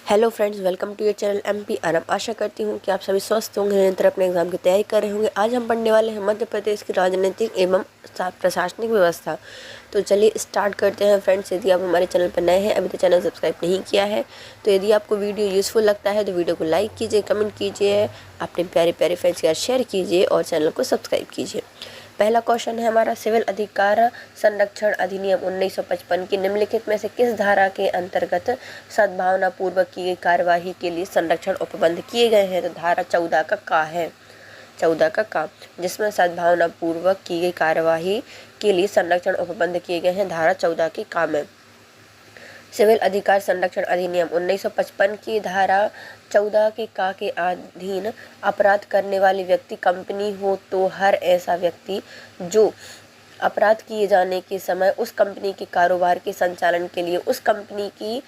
Hello friends, welcome to your channel MP अरब। आशा करती हूँ कि आप सभी स्वस्थ होंगे, निरंतर अपने एग्जाम की तैयारी कर रहे होंगे। आज हम पढ़ने वाले हैं मध्य प्रदेश की राजनीतिक एवं प्रशासनिक व्यवस्था। तो चलिए स्टार्ट करते हैं फ्रेंड्स। यदि आप हमारे चैनल पर नए हैं, अभी तक चैनल सब्सक्राइब नहीं किया है, तो यदि आपको वीडियो यूज़फुल लगता है तो वीडियो को लाइक कीजिए, कमेंट कीजिए, अपने प्यारे प्यारे फ्रेंड्स के साथ शेयर कीजिए और चैनल को सब्सक्राइब कीजिए। पहला क्वेश्चन है हमारा, सिविल अधिकार संरक्षण अधिनियम 1955 की निम्नलिखित में से किस धारा के अंतर्गत सद्भावना पूर्वक की गई कार्यवाही के लिए संरक्षण उपबंध किए गए हैं? तो धारा 14 का है, 14 का, जिसमें सद्भावना पूर्वक की गई कार्यवाही के लिए संरक्षण उपबंध किए गए हैं, धारा 14 की का में। सिविल अधिकार संरक्षण अधिनियम 1955 की धारा 14 के का के अधीन अपराध करने वाली व्यक्ति कंपनी हो तो हर ऐसा व्यक्ति जो अपराध किए जाने के समय उस कंपनी के कारोबार के संचालन के लिए उस कंपनी की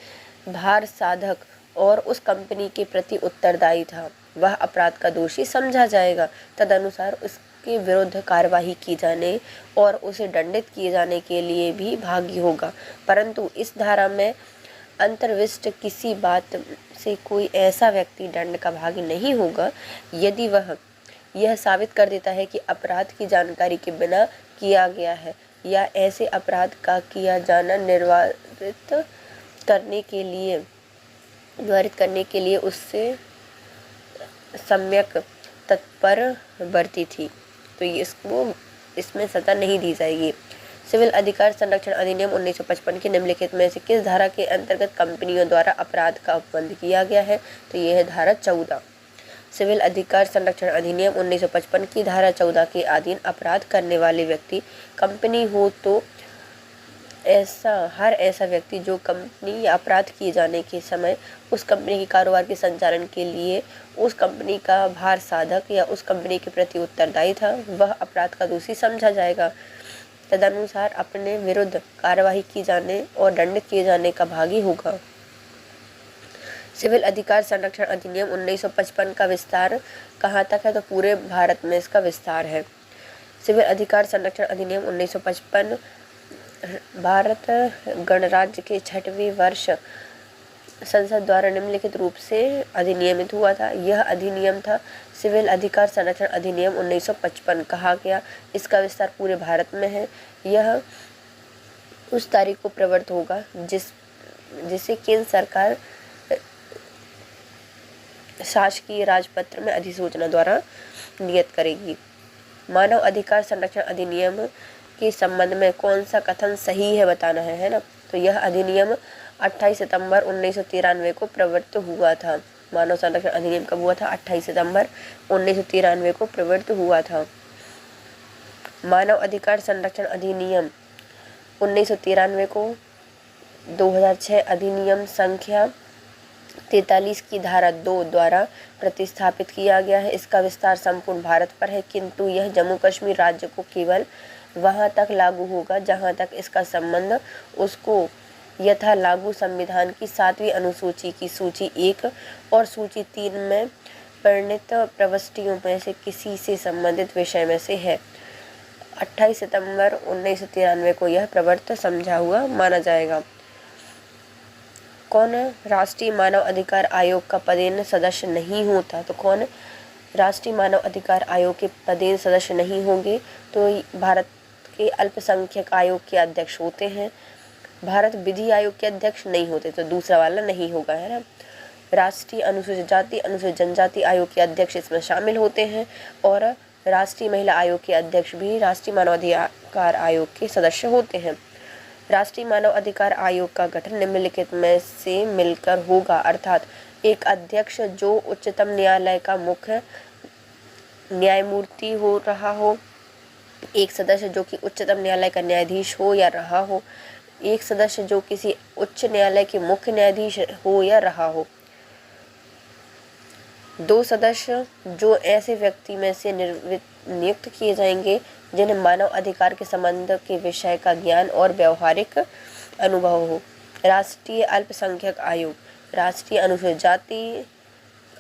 भार साधक और उस कंपनी के प्रति उत्तरदायी था, वह अपराध का दोषी समझा जाएगा। तदनुसार उसके विरुद्ध कार्यवाही की जाने और उसे दंडित किए जाने के लिए भी भागी होगा। परंतु इस धारा में अंतर्विष्ट किसी बात से कोई ऐसा व्यक्ति दंड का भागी नहीं होगा यदि वह यह साबित कर देता है कि अपराध की जानकारी के बिना किया गया है या ऐसे अपराध का किया जाना निवारित करने के लिए उससे सम्यक तत्परवर्ती थी, तो इसमें सजा नहीं दी जाएगी। सिविल अधिकार संरक्षण अधिनियम 1955 की निम्नलिखित में से किस धारा के अंतर्गत कंपनियों द्वारा अपराध का उपबंध किया गया है? तो यह है धारा 14। सिविल अधिकार संरक्षण अधिनियम 1955 की धारा 14 के अधीन अपराध करने वाले व्यक्ति कंपनी हो तो हर ऐसा व्यक्ति जो कंपनी या अपराध किए जाने के समय उस कंपनी के कारोबार के संचालन के लिए उस कंपनी का भार साधक या उस कंपनी के प्रति उत्तरदायी था, वह अपराध का दोषी समझा जाएगा। तदनुसार अपने विरुद्ध कार्यवाही की जाने और दंडित किए जाने का भागी होगा। सिविल अधिकार संरक्षण अधिनियम 1955 का विस्तार कहाँ तक है? तो पूरे भारत में इसका विस्तार है। सिविल अधिकार संरक्षण अधिनियम 1955 भारत गणराज्य के 6वें वर्ष संसद द्वारा निम्नलिखित रूप से अधिनियमित हुआ था। यह अधिनियम था सिविल अधिकार संरक्षण अधिनियम 1955 कहा गया। इसका विस्तार पूरे भारत में है। यह उस तारीख को प्रवर्त होगा जिसे केंद्र सरकार शासकीय राजपत्र में अधिसूचना द्वारा नियत करेगी। मानव अधिकार संरक्षण अधिनियम के संबंध में कौन सा कथन सही है बताना है ना? तो यह अधिनियम 28 सितंबर 1993 को प्रवर्तित हुआ था। मानव संरक्षण अधिनियम कब हुआ था? 28 सितंबर 1993 को प्रवर्तित हुआ था। मानव अधिकार संरक्षण अधिनियम 1993 को 2006 अधिनियम संख्या 43 की धारा 2 द्वारा प्रतिस्थापित किया गया है। इसका विस्तार संपूर्ण भारत पर है, किंतु यह जम्मू कश्मीर राज्य को केवल वहां तक लागू होगा जहां तक इसका संबंध उसको यथा लागू संविधान की 7वीं अनुसूची की सूची 1 और सूची 3 में वर्णित प्रविष्टियों में से किसी से संबंधित विषय में से है। 28 सितंबर 1993 को यह प्रवर्तित समझा हुआ माना जाएगा। कौन राष्ट्रीय मानव अधिकार आयोग का पदेन सदस्य नहीं होता? तो कौन राष्ट्रीय मानव अधिकार आयोग के पदेन सदस्य नहीं होंगे? तो भारत के अल्पसंख्यक आयोग के अध्यक्ष होते हैं। भारत विधि आयोग के अध्यक्ष नहीं होते, तो दूसरा वाला नहीं होगा, है ना। राष्ट्रीय अनुसूचित जाति अनुसूचित जनजाति आयोग के अध्यक्ष इसमें शामिल होते हैं और राष्ट्रीय महिला आयोग के अध्यक्ष भी राष्ट्रीय मानव अधिकार आयोग के सदस्य होते हैं। राष्ट्रीय मानव अधिकार आयोग का गठन निम्नलिखित में से मिलकर होगा, अर्थात एक अध्यक्ष जो उच्चतम न्यायालय का मुख्य न्यायमूर्ति हो रहा हो, एक सदस्य जो कि उच्चतम न्यायालय का न्यायाधीश हो या रहा हो, एक सदस्य जो किसी उच्च न्यायालय के मुख्य न्यायाधीश हो या रहा हो, 2 सदस्य जो ऐसे व्यक्ति में से नियुक्त किए जाएंगे जिन्हें मानव अधिकार के संबंध के विषय का ज्ञान और व्यवहारिक अनुभव हो। राष्ट्रीय अल्पसंख्यक आयोग, राष्ट्रीय अनुसूचित जाति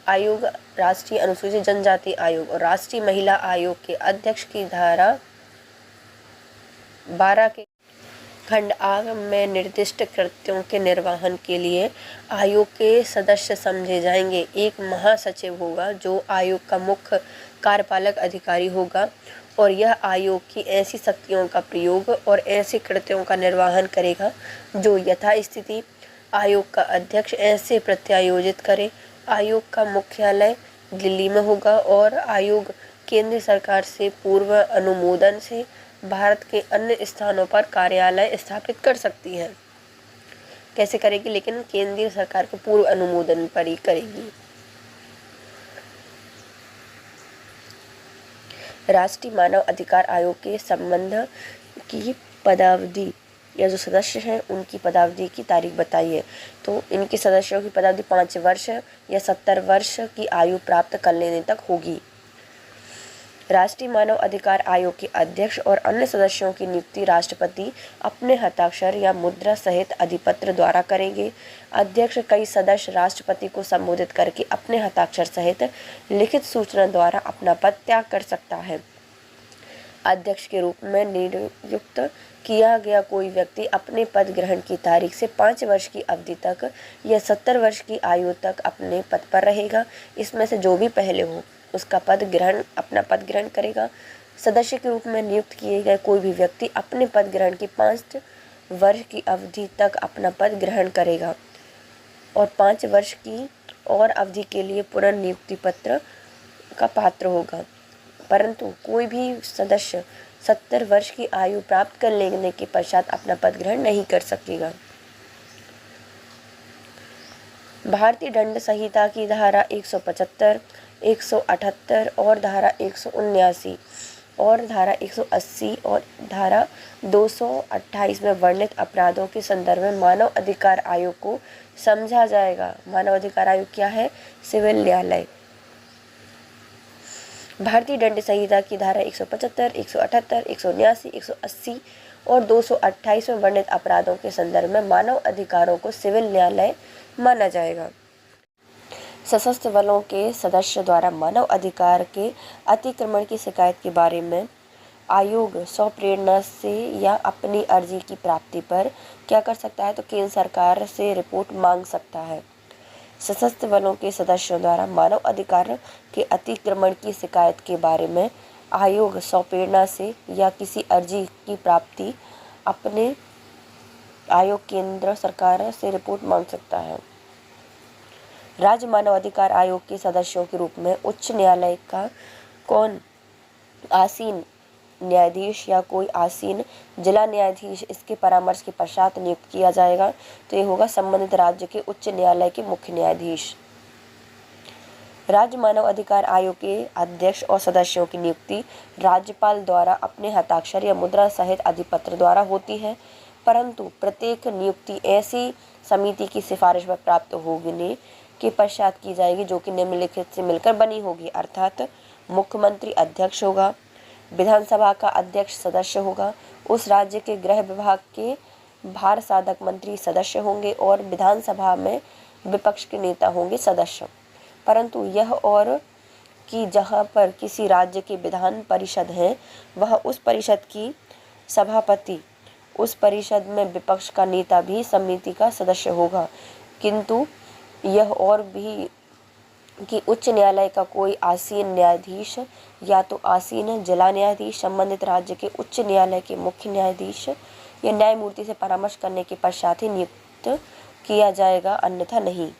आयोग, राष्ट्रीय अनुसूचित जनजाति आयोग और राष्ट्रीय महिला आयोग के अध्यक्ष की धारा 12 के खंड आग में निर्दिष्ट कृत्यों के निर्वहन के लिए आयोग के सदस्य समझे जाएंगे। एक महासचिव होगा जो आयोग का मुख्य कार्यपालक अधिकारी होगा और यह आयोग की ऐसी शक्तियों का प्रयोग और ऐसे कृत्यों का निर्वहन करेगा जो यथास्थिति आयोग का अध्यक्ष ऐसे प्रत्यायोजित करे। आयोग का मुख्यालय दिल्ली में होगा और आयोग केंद्र सरकार से पूर्व अनुमोदन से भारत के अन्य स्थानों पर कार्यालय स्थापित कर सकती है। कैसे करेगी? लेकिन केंद्रीय सरकार के पूर्व अनुमोदन पर ही करेगी। राष्ट्रीय मानव अधिकार आयोग के संबंध की पदावधि या जो सदस्य हैं उनकी पदावधि की तारीख बताइए। तो इनके सदस्यों की पदावधि 5 वर्ष या 70 वर्ष की आयु प्राप्त कर लेने तक होगी। राष्ट्रीय मानव अधिकार आयोग के अध्यक्ष और अन्य सदस्यों की नियुक्ति राष्ट्रपति अपने हस्ताक्षर या मुद्रा सहित अधिपत्र द्वारा करेंगे। अध्यक्ष कई सदस्य राष्ट्रपति को संबोधित करके अपने हस्ताक्षर सहित लिखित सूचना द्वारा अपना पद त्याग कर सकता है। अध्यक्ष के रूप में नियुक्त किया गया कोई व्यक्ति अपने पद ग्रहण की तारीख से 5 वर्ष की अवधि तक या 70 वर्ष की आयु तक अपने पद पर रहेगा। इसमें से जो भी पहले हो उसका अपना पद ग्रहण करेगा। सदस्य के रूप में नियुक्त किए गए कोई भी व्यक्ति अपने पद ग्रहण की 5 वर्ष की अवधि तक अपना पद ग्रहण करेगा और 5 वर्ष की और अवधि के लिए पुनर्नियुक्ति पत्र का पात्र होगा। परंतु कोई भी सदस्य 70 वर्ष की आयु प्राप्त कर लेने के पश्चात अपना पद ग्रहण नहीं कर सकेगा। भारतीय दंड संहिता की धारा 175, 178 और धारा 179 और धारा 180 और धारा 228 में वर्णित अपराधों के संदर्भ में मानव अधिकार आयोग को समझा जाएगा। मानव अधिकार आयोग क्या है? सिविल न्यायालय। भारतीय दंड संहिता की धारा 175, 178, 179, 180 और 228 में वर्णित अपराधों के संदर्भ में मानव अधिकारों को सिविल न्यायालय माना जाएगा। सशस्त्र बलों के सदस्य द्वारा मानव अधिकार के अतिक्रमण की शिकायत के बारे में आयोग स्वप्रेरणा से या अपनी अर्जी की प्राप्ति पर क्या कर सकता है? तो केंद्र सरकार से रिपोर्ट मांग सकता है। सशस्त्र बलों के सदस्यों द्वारा मानव अधिकार के अतिक्रमण की शिकायत के बारे में आयोग स्वप्रेरणा से या किसी अर्जी की प्राप्ति अपने आयोग केंद्र सरकार से रिपोर्ट मांग सकता है। राज्य मानव अधिकार आयोग के सदस्यों के रूप में उच्च न्यायालय का कौन आसीन न्यायाधीश या कोई आसीन जिला न्यायाधीश इसके परामर्श के पश्चात नियुक्त किया जाएगा। तो ये होगा संबंधित राज्य के उच्च न्यायालय के मुख्य न्यायाधीश। राज्य मानव अधिकार आयोग के अध्यक्ष और सदस्यों की नियुक्ति राज्यपाल द्वारा अपने हस्ताक्षर या मुद्रा सहित अधिपत्र द्वारा होती है, परंतु प्रत्येक नियुक्ति ऐसी समिति की सिफारिश पर प्राप्त होने के पश्चात की जाएगी जो कि निम्नलिखित से मिलकर बनी होगी। अर्थात मुख्यमंत्री अध्यक्ष होगा, विधानसभा का अध्यक्ष सदस्य होगा, उस राज्य के गृह विभाग के भार साधक मंत्री सदस्य होंगे और विधानसभा में विपक्ष के नेता होंगे सदस्य। परंतु यह और कि जहां पर किसी राज्य के विधान परिषद है वह उस परिषद की सभापति, उस परिषद में विपक्ष का नेता भी समिति का सदस्य होगा। किंतु यह और भी कि उच्च न्यायालय का कोई आसीन न्यायाधीश या तो आसीन जिला न्यायाधीश संबंधित राज्य के उच्च न्यायालय के मुख्य न्यायाधीश या न्यायमूर्ति से परामर्श करने के पश्चात ही नियुक्त किया जाएगा, अन्यथा नहीं।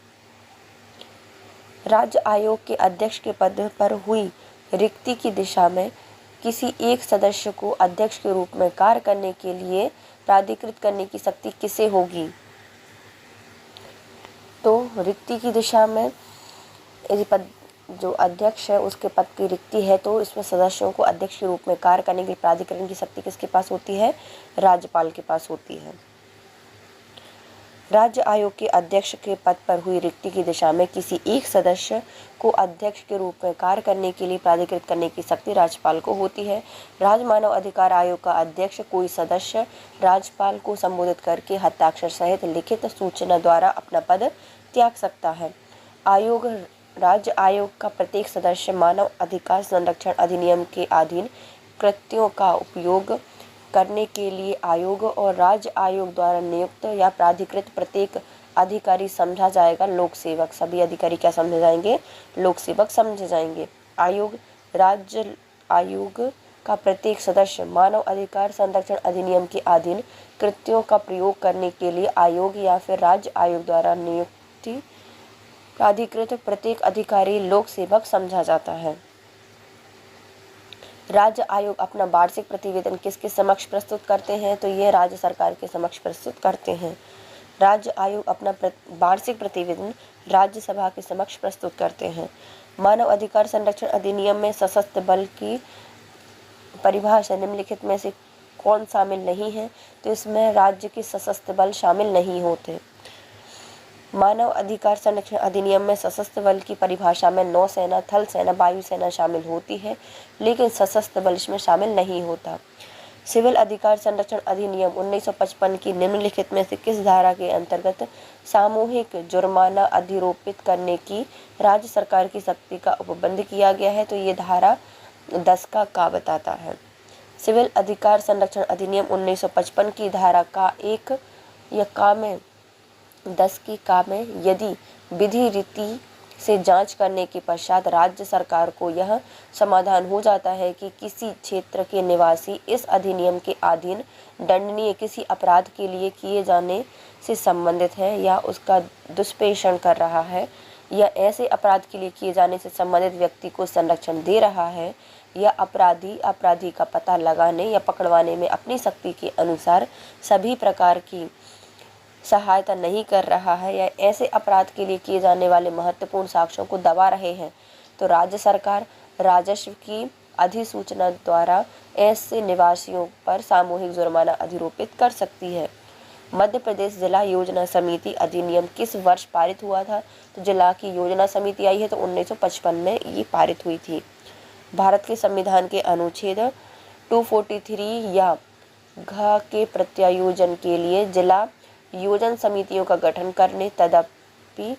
राज्य आयोग के अध्यक्ष के पद पर हुई रिक्ति की दिशा में किसी एक सदस्य को अध्यक्ष के रूप में कार्य करने के लिए प्राधिकृत करने की शक्ति किसे होगी? तो रिक्ति की दिशा में यदि पद जो अध्यक्ष है उसके पद की रिक्ति है तो इसमें सदस्यों को अध्यक्ष के रूप में कार्य करने के लिए प्राधिकरण की शक्ति किसके पास होती है? राज्यपाल के पास होती है। राज्य आयोग के अध्यक्ष के पद पर हुई रिक्ति की दिशा में किसी एक सदस्य को अध्यक्ष के रूप में कार्य करने के लिए प्राधिकृत करने की शक्ति राज्यपाल को होती है। राज्य मानव अधिकार आयोग का अध्यक्ष कोई सदस्य राज्यपाल को संबोधित करके हस्ताक्षर सहित लिखित सूचना द्वारा अपना पद त्याग सकता है। राज्य आयोग का प्रत्येक सदस्य मानव अधिकार संरक्षण अधिनियम के अधीन कृत्यों का उपयोग करने के लिए आयोग और राज्य आयोग द्वारा नियुक्त या प्राधिकृत प्रत्येक अधिकारी समझा जाएगा लोक सेवक। सभी अधिकारी क्या समझे जाएंगे? लोक सेवक समझे जाएंगे। आयोग, राज्य आयोग का प्रत्येक सदस्य मानव अधिकार संरक्षण अधिनियम के अधीन कृत्यों का प्रयोग करने के लिए आयोग या फिर राज्य आयोग द्वारा नियुक्ति प्राधिकृत प्रत्येक अधिकारी लोक सेवक समझा जाता है। राज्य आयोग अपना वार्षिक प्रतिवेदन किसके समक्ष प्रस्तुत करते हैं? तो ये राज्य सरकार के समक्ष प्रस्तुत करते हैं। राज्य आयोग अपना वार्षिक प्रतिवेदन राज्यसभा के समक्ष प्रस्तुत करते हैं। मानव अधिकार संरक्षण अधिनियम में सशस्त्र बल की परिभाषा निम्नलिखित में से कौन शामिल नहीं है? तो इसमें राज्य के सशस्त्र बल शामिल नहीं होते। मानव अधिकार संरक्षण अधिनियम में सशस्त्र बल की परिभाषा में नौसेना, थल सेना, वायुसेना शामिल होती है, लेकिन सशस्त्र बल इसमें शामिल नहीं होता। सिविल अधिकार संरक्षण अधिनियम 1955 की निम्नलिखित में से किस धारा के अंतर्गत सामूहिक जुर्माना अधिरोपित करने की राज्य सरकार की शक्ति का उपबंध किया गया है? तो ये धारा 10 का बताता है। सिविल अधिकार संरक्षण अधिनियम 1955 की धारा का 1 या का में 10 की का में यदि विधि रीति से जांच करने के पश्चात राज्य सरकार को यह समाधान हो जाता है कि किसी क्षेत्र के निवासी इस अधिनियम के अधीन दंडनीय किसी अपराध के लिए किए जाने से संबंधित है या उसका दुष्प्रेषण कर रहा है या ऐसे अपराध के लिए किए जाने से संबंधित व्यक्ति को संरक्षण दे रहा है या अपराधी का पता लगाने या पकड़वाने में अपनी शक्ति के अनुसार सभी प्रकार की सहायता नहीं कर रहा है या ऐसे अपराध के लिए किए जाने वाले महत्वपूर्ण साक्ष्यों को दबा रहे हैं, तो राज्य सरकार राजस्व की अधिसूचना द्वारा ऐसे निवासियों पर सामूहिक जुर्माना अधिरोपित कर सकती है। मध्य प्रदेश जिला योजना समिति अधिनियम किस वर्ष पारित हुआ था? तो जिला की योजना समिति आई है तो 1955 में ये पारित हुई थी। भारत के संविधान के अनुच्छेद 243 या घ के प्रत्यायोजन के लिए जिला योजना समितियों का गठन करने तदपि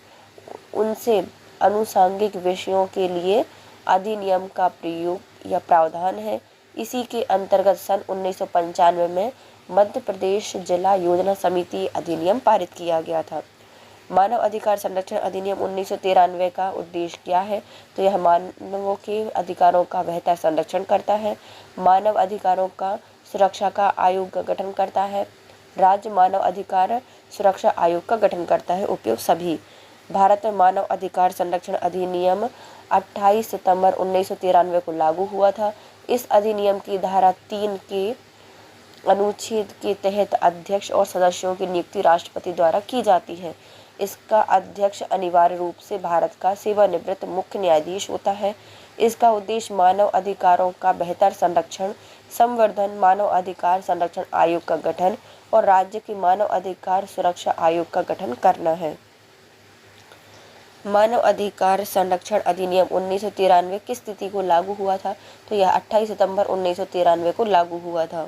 उनसे अनुषंगिक विषयों के लिए अधिनियम का प्रयोग या प्रावधान है। इसी के अंतर्गत सन 1995 में मध्य प्रदेश जिला योजना समिति अधिनियम पारित किया गया था। मानव अधिकार संरक्षण अधिनियम 1993 का उद्देश्य क्या है? तो यह मानवों के अधिकारों का बेहतर संरक्षण करता है, मानव अधिकारों का सुरक्षा का आयोग का गठन करता है, राज्य मानव अधिकार सुरक्षा आयोग का गठन करता है। उपयोग सभी। भारत में मानव अधिकार संरक्षण अधिनियम 28 सितंबर 1993 को लागू हुआ था। इस अधिनियम की धारा 3 के अनुच्छेद के तहत अध्यक्ष और सदस्यों की नियुक्ति राष्ट्रपति द्वारा की जाती है। इसका अध्यक्ष अनिवार्य रूप से भारत का सेवानिवृत्त मुख्य न्यायाधीश होता है। इसका उद्देश्य मानव अधिकारों का बेहतर संरक्षण, संवर्धन, मानव अधिकार संरक्षण आयोग का गठन और राज्य के मानव अधिकार सुरक्षा आयोग का गठन करना है। मानव अधिकार संरक्षण अधिनियम 1993 किस तिथि को लागू हुआ था? तो यह 28 सितंबर 1993 को लागू हुआ था।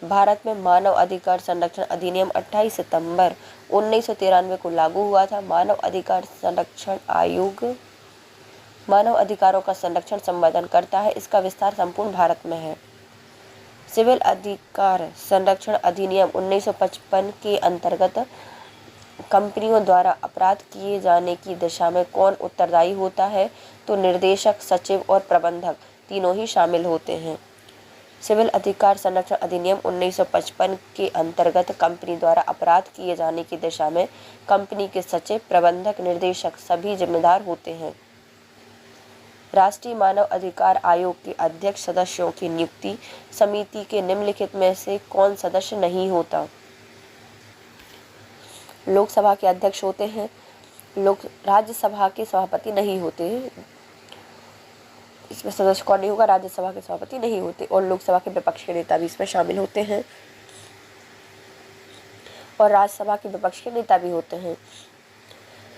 भारत में मानव अधिकार संरक्षण अधिनियम 28 सितंबर 1993 को लागू हुआ था। मानव अधिकार संरक्षण आयोग मानव अधिकारों का संरक्षण संवर्धन करता है। इसका विस्तार संपूर्ण भारत में है। सिविल अधिकार संरक्षण अधिनियम 1955 के अंतर्गत कंपनियों द्वारा अपराध किए जाने की दिशा में कौन उत्तरदायी होता है? तो निर्देशक, सचिव और प्रबंधक तीनों ही शामिल होते हैं। सिविल अधिकार संरक्षण अधिनियम 1955 के अंतर्गत कंपनी द्वारा अपराध किए जाने की दिशा में कंपनी के सचिव, प्रबंधक, निर्देशक सभी जिम्मेदार होते हैं। राष्ट्रीय मानव अधिकार आयोग के अध्यक्ष सदस्यों की नियुक्ति समिति के निम्नलिखित में से कौन सदस्य नहीं होता? लोकसभा के अध्यक्ष होते हैं, राज्यसभा के सभापति नहीं होते। इसमें सदस्य कौन नहीं होगा? राज्यसभा के सभापति नहीं होते और लोकसभा के विपक्ष के नेता भी इसमें शामिल होते हैं और राज्यसभा के विपक्ष के नेता भी होते हैं।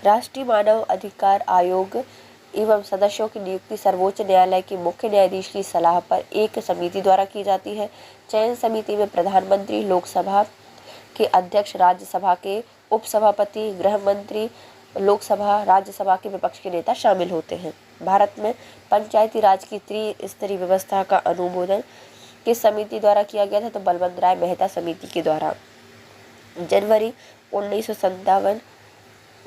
राष्ट्रीय मानव अधिकार आयोग एवं सदस्यों की नियुक्ति सर्वोच्च न्यायालय के मुख्य न्यायाधीश की सलाह पर एक समिति द्वारा की जाती है। चयन समिति में प्रधानमंत्री, लोकसभा के अध्यक्ष, राज्यसभा के उपसभापति, गृह मंत्री, लोकसभा, राज्यसभा के विपक्ष के नेता शामिल होते हैं। भारत में पंचायती राज की त्रिस्तरीय व्यवस्था का अनुमोदन किस समिति द्वारा किया गया था? तो बलवंत राय मेहता समिति के द्वारा। जनवरी 1957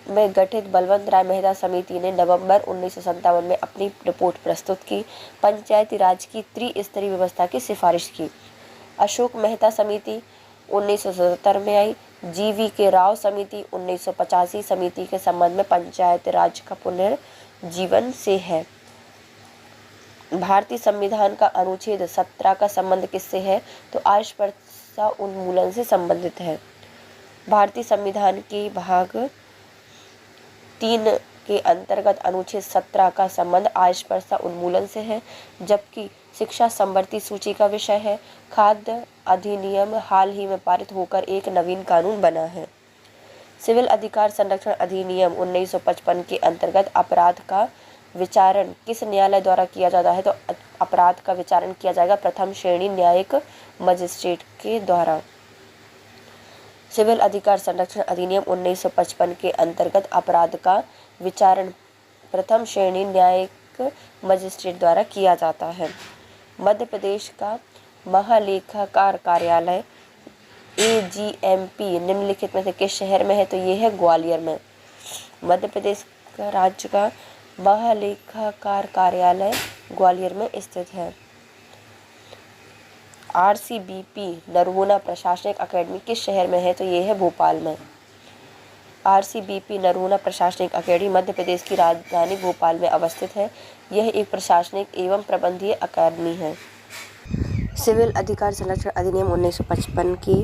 में गठित बलवंत राय मेहता समिति ने नवंबर 1957 में अपनी रिपोर्ट प्रस्तुत की। पंचायती राज की त्रिस्तरीय व्यवस्था की सिफारिश की। अशोक मेहता समिति 1977 में आई। GV राव समिति 1985 समिति के संबंध में पंचायत राज का पुनर्जीवन से है। भारतीय संविधान का अनुच्छेद 17 का संबंध किससे है? तो अस्पृश्यता उन्मूलन से संबंधित है। भारतीय संविधान के भाग 3 के अंतर्गत अनुच्छेद 17 का संबंध अस्पृश्यता उन्मूलन से है, जबकि शिक्षा संबंधी सूची का विषय है। खाद्य अधिनियम हाल ही में पारित होकर एक नवीन कानून बना है। सिविल अधिकार संरक्षण अधिनियम 1955 के अंतर्गत अपराध का विचारण किस न्यायालय द्वारा किया जाता है? तो अपराध का विचारण किया जाएगा प्रथम श्रेणी न्यायिक मजिस्ट्रेट के द्वारा। सिविल अधिकार संरक्षण अधिनियम 1955 के अंतर्गत अपराध का विचारण प्रथम श्रेणी न्यायिक मजिस्ट्रेट द्वारा किया जाता है। मध्य प्रदेश का महालेखाकार कार्यालय AGMP निम्नलिखित में से किस शहर में है? तो ये है ग्वालियर में। मध्य प्रदेश का राज्य का महालेखाकार कार्यालय ग्वालियर में स्थित है। RCBP नरगुना प्रशासनिक अकेडमी किस शहर में है? तो ये है भोपाल में। RCBP नरगुना प्रशासनिक अकेडमी मध्य प्रदेश की राजधानी भोपाल में अवस्थित है। यह एक प्रशासनिक एवं प्रबंधीय अकादमी है। सिविल अधिकार संरक्षण अधिनियम 1955 के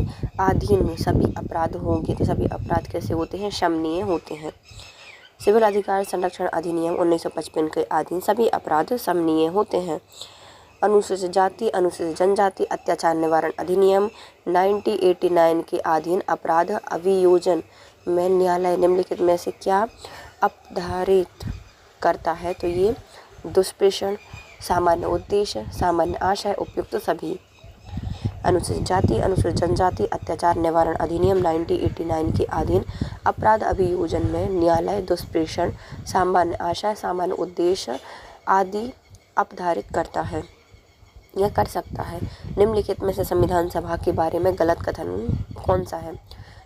अधीन सभी अपराध होंगे। तो सभी अपराध कैसे होते हैं? क्षमनीय होते हैं। सिविल अधिकार संरक्षण अधिनियम 1955 के अधीन सभी अपराध क्षमनीय होते हैं। अनुसूचित जाति अनुसूचित जनजाति अत्याचार निवारण अधिनियम 1989 के अधीन अपराध अभियोजन में न्यायालय निम्नलिखित में से क्या अपराधित करता है? तो ये दुष्प्रेषण, सामान्य उद्देश्य, सामान्य आशय, उपयुक्त सभी। अनुसूचित जाति अनुसूचित जनजाति अत्याचार निवारण अधिनियम 1989 के अधीन अपराध अभियोजन में न्यायालय दुष्प्रेषण, सामान्य आशय, सामान्य उद्देश्य आदि अपराधित करता है या कर सकता है। निम्नलिखित में से संविधान सभा के बारे में गलत कथन कौन सा है?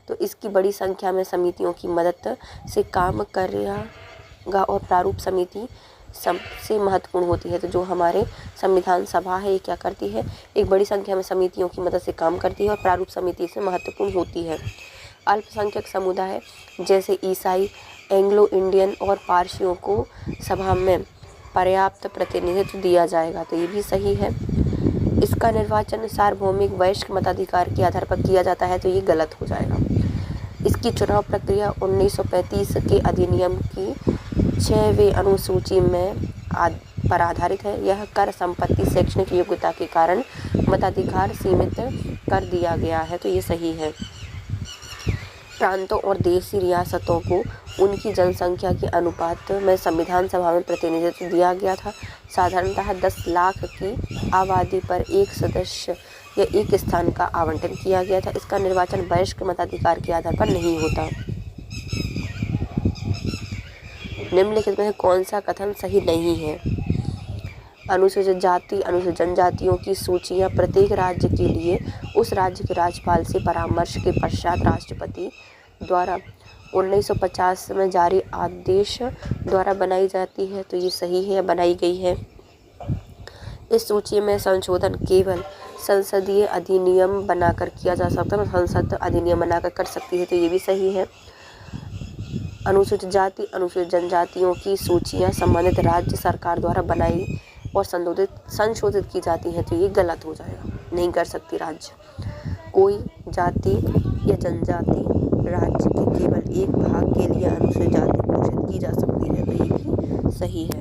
तो इसकी बड़ी संख्या में समितियों की मदद से काम करेगा और प्रारूप समिति सबसे महत्वपूर्ण होती है। तो जो हमारे संविधान सभा है ये क्या करती है? एक बड़ी संख्या में समितियों की मदद से काम करती है और प्रारूप समिति से महत्वपूर्ण होती है। अल्पसंख्यक समुदाय जैसे ईसाई, एंग्लो इंडियन और पारसियों को सभा में पर्याप्त प्रतिनिधित्व दिया जाएगा। तो ये भी सही है। इसका निर्वाचन सार्वभौमिक वयस्क मताधिकार के आधार पर किया जाता है। तो ये गलत हो जाएगा। इसकी चुनाव प्रक्रिया 1935 के अधिनियम की 6वें अनुसूची में पर आधारित है। यह कर, संपत्ति, शैक्षणिक योग्यता के कारण मताधिकार सीमित कर दिया गया है। तो ये सही है। प्रांतों और देशी रियासतों को उनकी जनसंख्या के अनुपात में संविधान सभा में प्रतिनिधित्व दिया गया था। साधारणतः 10 लाख की आबादी पर एक सदस्य या एक स्थान का आवंटन किया गया था। इसका निर्वाचन वयस्क मताधिकार के आधार पर नहीं होता। निम्नलिखित में कौन सा कथन सही नहीं है? अनुसूचित जाति अनुसूचित जनजातियों की सूचियां प्रत्येक राज्य के लिए उस राज्य के राज्यपाल से परामर्श के पश्चात राष्ट्रपति द्वारा 1950 में जारी आदेश द्वारा बनाई जाती है। तो ये सही है, बनाई गई है। इस सूची में संशोधन केवल संसदीय अधिनियम बनाकर किया जा सकता है। संसद अधिनियम बनाकर कर सकती है। तो ये भी सही है। अनुसूचित जाति अनुसूचित जनजातियों की सूचियां संबंधित राज्य सरकार द्वारा बनाई और संशोधित की जाती है। तो ये गलत हो जाएगा, नहीं कर सकती राज्य। कोई जाति या जनजाति राज्य के केवल एक भाग के लिए अनुसूचित जाति घोषित की जा सकती है। तो ये भी सही है।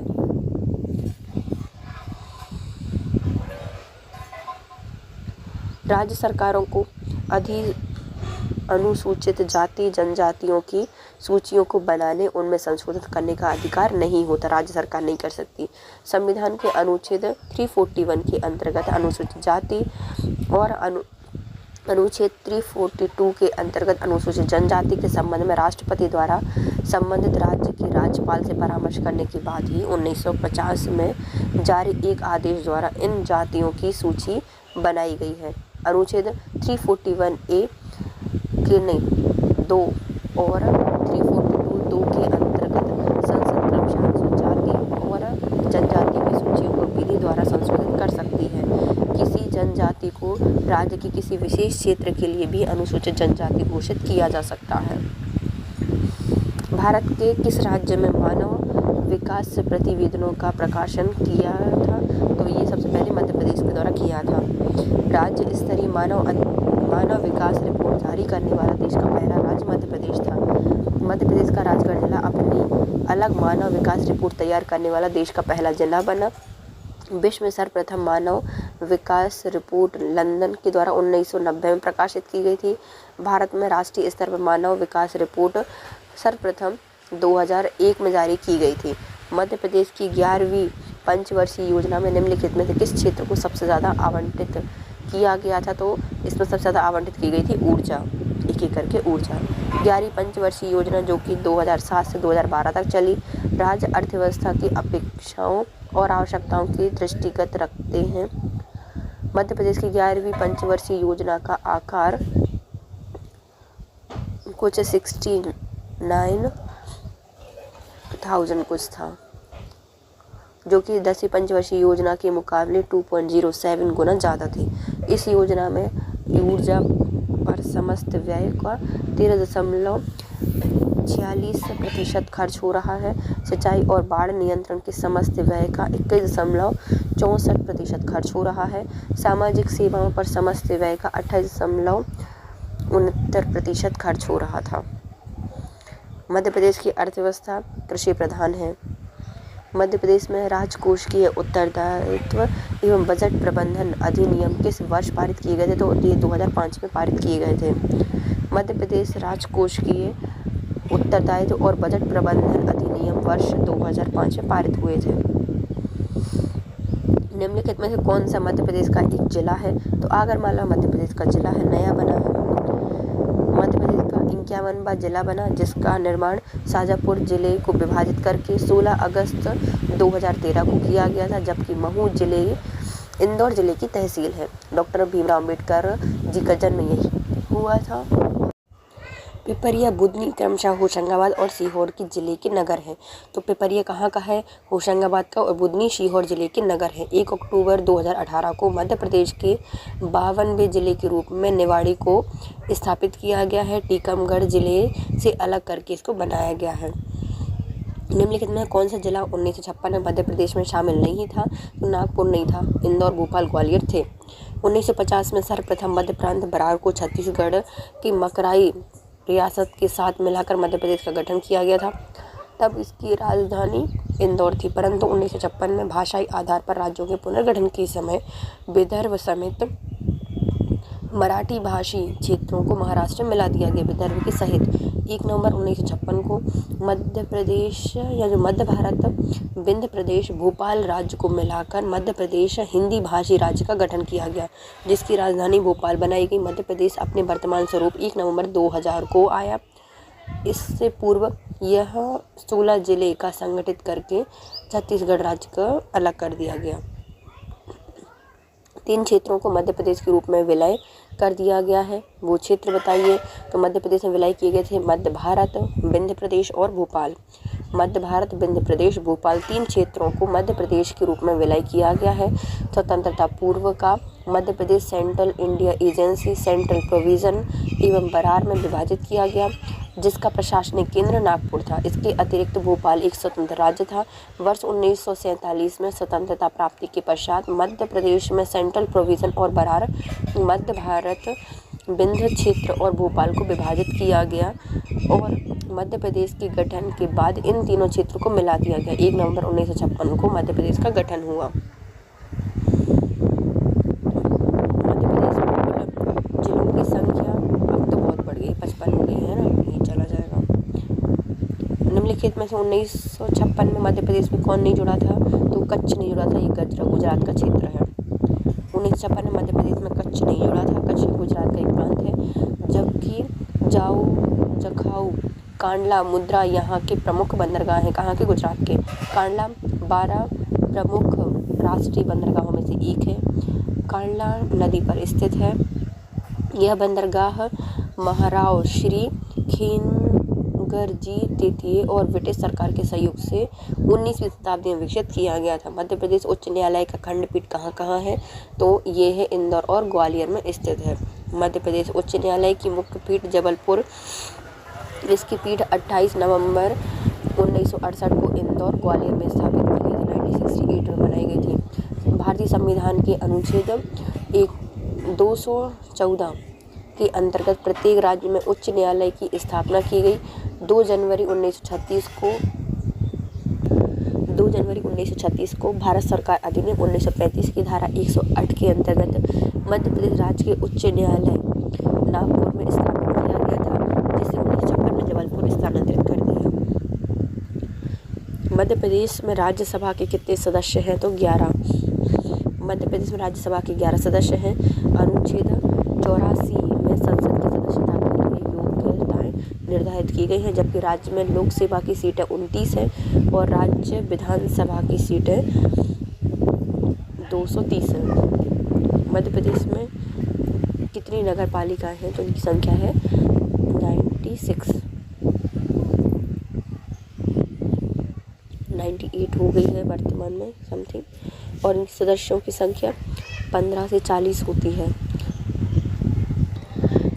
राज्य सरकारों को अनुसूचित जाति जनजातियों की सूचियों को बनाने, उनमें संशोधित करने का अधिकार नहीं होता। राज्य सरकार नहीं कर सकती। संविधान के अनुच्छेद 341 के अंतर्गत अनुसूचित जाति और अनुच्छेद 342 के अंतर्गत अनुसूचित जनजाति के संबंध में राष्ट्रपति द्वारा संबंधित राज्य के राज्यपाल से परामर्श करने के बाद ही 1950 में जारी एक आदेश द्वारा इन जातियों की सूची बनाई गई है। अनुच्छेद 341A के नहीं 2 और 342(2) के अंतर्गत संसद क्रमशः जाति और जनजाति की सूचियों को विधि द्वारा संशोधित कर सकती है। किसी जनजाति को राज्य के किसी विशेष क्षेत्र के लिए भी अनुसूचित जनजाति घोषित किया जा सकता है। भारत के किस राज्य में मानव विकास प्रतिवेदनों का प्रकाशन किया था? तो ये सबसे पहले मध्य प्रदेश के द्वारा किया था। राज्य स्तरीय मानव विकास रिपोर्ट जारी करने वाला देश का पहला राज्य मध्य प्रदेश था। मध्य प्रदेश का राजगढ़ जिला अपनी अलग मानव विकास रिपोर्ट तैयार करने वाला देश का पहला जिला बना। विश्व में सर्वप्रथम मानव विकास रिपोर्ट लंदन के द्वारा 1990 में प्रकाशित की गई थी। भारत में राष्ट्रीय स्तर पर मानव विकास रिपोर्ट सर्वप्रथम 2001 में जारी की गई थी। मध्य प्रदेश की 11वीं पंचवर्षीय योजना में निम्नलिखित में से किस क्षेत्र को सबसे ज़्यादा आवंटित किया गया था? तो इसमें सबसे ज़्यादा आवंटित की गई थी ऊर्जा, एक एक करके ऊर्जा। 11वीं पंचवर्षीय योजना जो कि 2007 से 2012 तक चली, राज्य अर्थव्यवस्था की अपेक्षाओं और आवश्यकताओं की दृष्टिगत रखते हैं। मध्य प्रदेश की 11वीं पंचवर्षीय योजना का आकार कुछ 69,000 कुछ था, जो कि 10वीं पंचवर्षीय योजना के मुकाबले 2.07 गुना ज़्यादा थी। इस योजना में ऊर्जा पर समस्त व्यय का 13.46% खर्च हो रहा है। सिंचाई और बाढ़ नियंत्रण के समस्त व्यय का 21.64% खर्च हो रहा है। सामाजिक सेवाओं पर समस्त व्यय का 28.69% खर्च हो रहा था। मध्य प्रदेश की अर्थव्यवस्था कृषि प्रधान है। मध्य प्रदेश में राजकोषीय उत्तरदायित्व एवं बजट प्रबंधन अधिनियम किस वर्ष पारित किए गए थे? तो ये 2005 में पारित किए गए थे। मध्य प्रदेश राजकोषीय उत्तरदायित्व और बजट प्रबंधन अधिनियम वर्ष 2005 में पारित हुए थे। निम्नलिखित में से कौन सा मध्य प्रदेश का एक जिला है? तो आगरमालवा मध्य प्रदेश का जिला है, नया बना है। मध्य प्रदेश का 51वां जिला बना, जिसका निर्माण शाजापुर जिले को विभाजित करके 16 अगस्त 2013 को किया गया था, जबकि महू जिले इंदौर जिले की तहसील है। डॉक्टर भीमराव अम्बेडकर जी का जन्म यही हुआ था। पिपरिया बुधनी क्रमशः होशंगाबाद और सीहोर के जिले के नगर है। तो पिपरिया कहाँ का है? होशंगाबाद का, और बुधनी सीहोर जिले के नगर है। 1 अक्टूबर 2018 को मध्य प्रदेश के 52वें जिले के रूप में निवाड़ी को स्थापित किया गया है। टीकमगढ़ जिले से अलग करके इसको बनाया गया है। निम्नलिखित में कौन सा जिला 1956 में मध्य प्रदेश में शामिल नहीं था? तो नागपुर नहीं था, इंदौर, भोपाल, ग्वालियर थे। 1950 में सर्वप्रथम मध्य प्रांत बरार को छत्तीसगढ़ की मकराई रियासत के साथ मिलाकर मध्य प्रदेश का गठन किया गया था। तब इसकी राजधानी इंदौर थी, परंतु 1956 में भाषाई आधार पर राज्यों के पुनर्गठन के समय विदर्भ समेत मराठी भाषी क्षेत्रों को महाराष्ट्र में मिला दिया गया। विदर्भ के सहित 1 नवंबर 1956 को मध्य प्रदेश या जो मध्य भारत विंध्य प्रदेश भोपाल राज्य को मिलाकर मध्य प्रदेश हिंदी भाषी राज्य का गठन किया गया, जिसकी राजधानी भोपाल बनाई गई। मध्य प्रदेश अपने वर्तमान स्वरूप 1 नवंबर 2000 को आया। इससे पूर्व यह 16 जिले का संगठित करके छत्तीसगढ़ राज्य का अलग कर दिया गया। 3 क्षेत्रों को मध्य प्रदेश के रूप में विलय कर दिया गया है। वो क्षेत्र बताइए। तो मध्य प्रदेश में विलय किए गए थे मध्य भारत, विंध्य प्रदेश और भोपाल। मध्य भारत, विंध्य प्रदेश, भोपाल 3 क्षेत्रों को मध्य प्रदेश के रूप में विलय किया गया है। स्वतंत्रता पूर्व का Madhya Pradesh Central India Agency, Central Provision एवं बरार में विभाजित किया गया, जिसका प्रशासनिक केंद्र नागपुर था। इसके अतिरिक्त भोपाल एक स्वतंत्र राज्य था। वर्ष 1947 में स्वतंत्रता प्राप्ति के पश्चात मध्य प्रदेश में सेंट्रल प्रोविजन और बरार, मध्य भारत, विंध्य क्षेत्र और भोपाल को विभाजित किया गया और मध्य प्रदेश के गठन के बाद इन तीनों क्षेत्रों को मिला दिया गया। 1 नवंबर 1956 को मध्य प्रदेश का गठन हुआ। मध्य प्रदेश में कुल जिलों की संख्या अब तो बहुत बढ़ गई, 55 हो गई है ना, ये चला जाएगा। निम्नलिखित में से 1956 में मध्य प्रदेश में कौन नहीं जुड़ा था? तो कच्छ नहीं जुड़ा था, ये गुजरात का क्षेत्र है। 1956 में मध्य प्रदेश में कच्छ नहीं जुड़ा था। कच्छ गुजरात का एक प्रांत है, जबकि जाऊ, जखाऊ, कांडला, मुद्रा यहाँ के प्रमुख बंदरगाह हैं। कहाँ के? गुजरात के। कांडला 12 प्रमुख राष्ट्रीय बंदरगाहों में से एक है। कांडला नदी पर स्थित है। यह बंदरगाह महाराव श्री खेंगरजी तृतीय और ब्रिटिश सरकार के सहयोग से 19वीं शताब्दी में विकसित किया गया था। मध्य प्रदेश उच्च न्यायालय का खंडपीठ कहाँ है? तो ये है इंदौर और ग्वालियर में स्थित है। मध्य प्रदेश उच्च न्यायालय की मुख्य पीठ जबलपुर। इसकी पीठ 28 नवंबर 1968 को इंदौर ग्वालियर में स्थापित की गई थी। 1968 में बनाई गई थी। भारतीय संविधान के अनुच्छेद 214 के अंतर्गत प्रत्येक राज्य में उच्च न्यायालय की स्थापना की गई। 2 जनवरी 1936 को भारत सरकार अधिनियम 1935 की धारा 108 के अंतर्गत मध्य प्रदेश राज्य के उच्च न्यायालय नागपुर में स्थापित किया गया था, जिसे 1956 में जबलपुर स्थानांतरित कर दिया। मध्य प्रदेश में राज्यसभा के कितने सदस्य हैं? तो 11। मध्य प्रदेश में राज्यसभा के 11 सदस्य हैं। अनुच्छेद 84 में संसद की सदस्यता के लिए योग्यताएं निर्धारित की गई हैं, जबकि राज्य में लोकसभा की सीटें 29 हैं और राज्य विधानसभा की सीटें 230 हैं। मध्य प्रदेश में कितनी नगर पालिकाएँ हैं? तो इनकी संख्या है 98 हो गई है वर्तमान में समथिंग, और इनके सदस्यों की संख्या 15 से 40 होती है।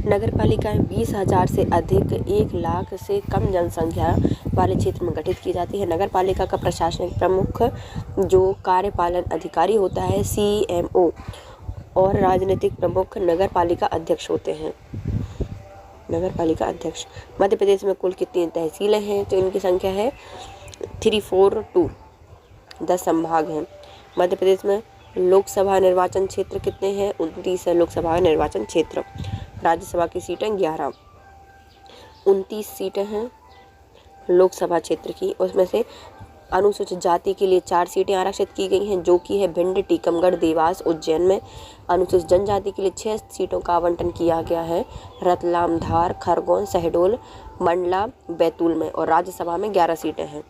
नगर पालिकाएँ 20,000 से अधिक 1 लाख से कम जनसंख्या वाले क्षेत्र में गठित की जाती है। नगर पालिका का प्रशासनिक प्रमुख जो कार्यपालन अधिकारी होता है CMO, और राजनीतिक प्रमुख नगर पालिका अध्यक्ष होते हैं। नगर पालिका अध्यक्ष। मध्य प्रदेश में कुल कितनी तहसीलें हैं? तो इनकी संख्या है 342। 10 संभाग हैं। मध्य प्रदेश में लोकसभा निर्वाचन क्षेत्र कितने हैं? 29 है लोकसभा निर्वाचन क्षेत्र। राज्यसभा की सीटें 11। 29 सीटें हैं लोकसभा क्षेत्र की। उसमें से अनुसूचित जाति के लिए 4 सीटें आरक्षित की गई हैं, जो कि है भिंड, टीकमगढ़, देवास, उज्जैन में। अनुसूचित जनजाति के लिए 6 सीटों का आवंटन किया गया है, रतलाम, धार, खरगोन, शहडोल, मंडला, बैतूल में। और राज्यसभा में 11 सीटें हैं।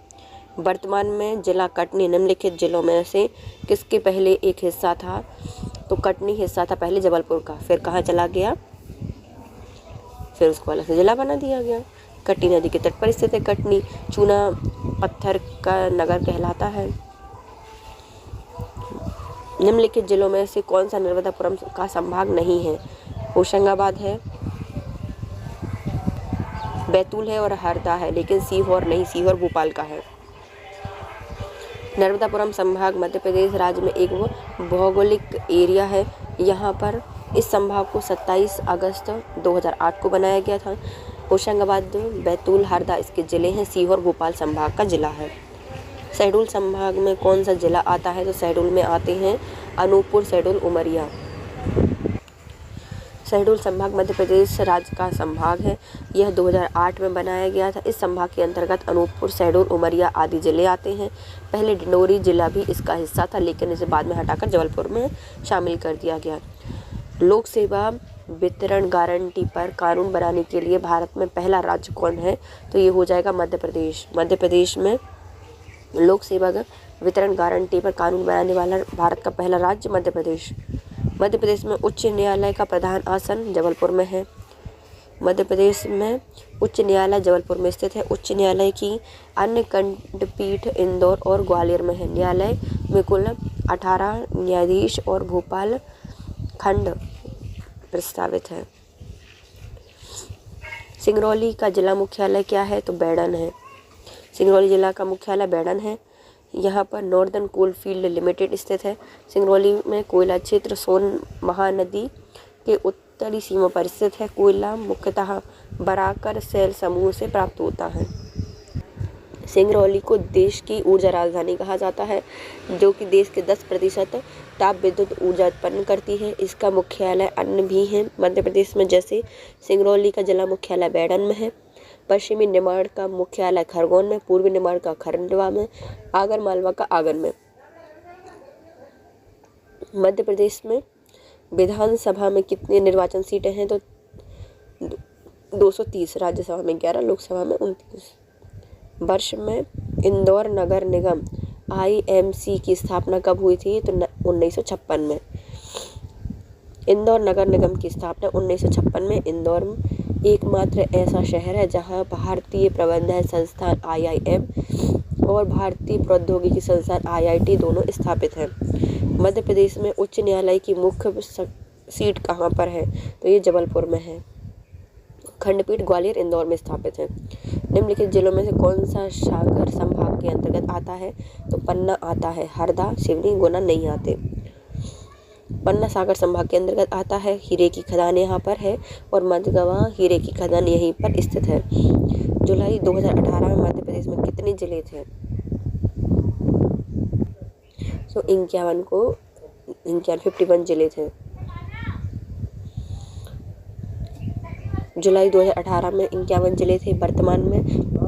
वर्तमान में जिला कटनी निम्नलिखित जिलों में से किसके पहले एक हिस्सा था? तो कटनी हिस्सा था पहले जबलपुर का, फिर कहाँ चला गया? फिर उसको अलग से जिला बना दिया गया। कटनी नदी के तट पर स्थित है कटनी। चूना पत्थर का नगर कहलाता है। निम्नलिखित जिलों में से कौन सा नर्मदापुरम का संभाग नहीं है? होशंगाबाद है, बैतूल है और हरदा है, लेकिन सीहोर नहीं, सीहोर भोपाल का है। नर्मदापुरम संभाग मध्य प्रदेश राज्य में एक भौगोलिक एरिया है। यहाँ पर इस संभाग को 27 अगस्त 2008 को बनाया गया था। होशंगाबाद, बैतूल, हरदा इसके ज़िले हैं। सीहोर भोपाल संभाग का ज़िला है। शहडोल संभाग में कौन सा ज़िला आता है? तो शहडोल में आते हैं अनूपपुर, शहडोल, उमरिया। शहडोल संभाग मध्य प्रदेश राज्य का संभाग है। यह 2008 में बनाया गया था। इस संभाग के अंतर्गत अनूपपुर, शहडोल, उमरिया आदि जिले आते हैं। पहले डिंडोरी जिला भी इसका हिस्सा था, लेकिन इसे बाद में हटाकर जबलपुर में शामिल कर दिया गया। लोक सेवा वितरण गारंटी पर कानून बनाने के लिए भारत में पहला राज्य कौन है? तो ये हो जाएगा मध्य प्रदेश। मध्य प्रदेश में लोक सेवा वितरण गारंटी पर कानून बनाने वाला भारत का पहला राज्य मध्य प्रदेश। मध्य प्रदेश में उच्च न्यायालय का प्रधान आसन जबलपुर में है। मध्य प्रदेश में उच्च न्यायालय जबलपुर में स्थित है। उच्च न्यायालय की अन्य खंडपीठ इंदौर और ग्वालियर में है। न्यायालय में कुल 18 न्यायाधीश और भोपाल खंड प्रस्तावित है। सिंगरौली का जिला मुख्यालय क्या है? तो बैडन है। सिंगरौली जिला का मुख्यालय बैडन है। यहाँ पर नॉर्दर्न कोल फील्ड लिमिटेड स्थित है। सिंगरौली में कोयला क्षेत्र सोन महानदी के उत्तरी सीमा पर स्थित है। कोयला मुख्यतः बराकर सेल समूह से प्राप्त होता है। सिंगरौली को देश की ऊर्जा राजधानी कहा जाता है, जो कि देश के 10% ताप विद्युत ऊर्जा उत्पन्न करती है। इसका मुख्यालय अन्य भी हैं मध्य प्रदेश में, जैसे सिंगरौली का जिला मुख्यालय बैडन में है, पश्चिमी निमाड़ का मुख्यालय खरगोन में, पूर्वी निमाड़ का खंडवा में, आगर मालवा का आगर में। मध्य प्रदेश में विधानसभा में कितनी निर्वाचन सीटें हैं? तो 230, राज्यसभा में 11, लोकसभा में 29। वर्ष में इंदौर नगर निगम IMC की स्थापना कब हुई थी? तो 1956 में। इंदौर नगर निगम की स्थापना 1956 में। इंदौर एकमात्र ऐसा शहर है जहां भारतीय प्रबंधन संस्थान IIM और भारतीय प्रौद्योगिकी संस्थान IIT दोनों स्थापित हैं। मध्य प्रदेश में उच्च न्यायालय की मुख्य सीट कहाँ पर है? तो ये जबलपुर में है। खंडपीठ ग्वालियर इंदौर में स्थापित है। निम्नलिखित जिलों में से कौन सा सागर संभाग के अंतर्गत आता है? तो पन्ना आता है। हरदा, सिवनी, गुना नहीं आते। पन्ना सागर संभाग के अंतर्गत आता है। हीरे की खदान यहाँ पर है और मधगवा हीरे की खदान यहीं पर स्थित है। जुलाई 2018 में मध्य प्रदेश में कितने जिले थे? तो 51 जिले थे। जुलाई 2018 में 51 जिले थे, वर्तमान में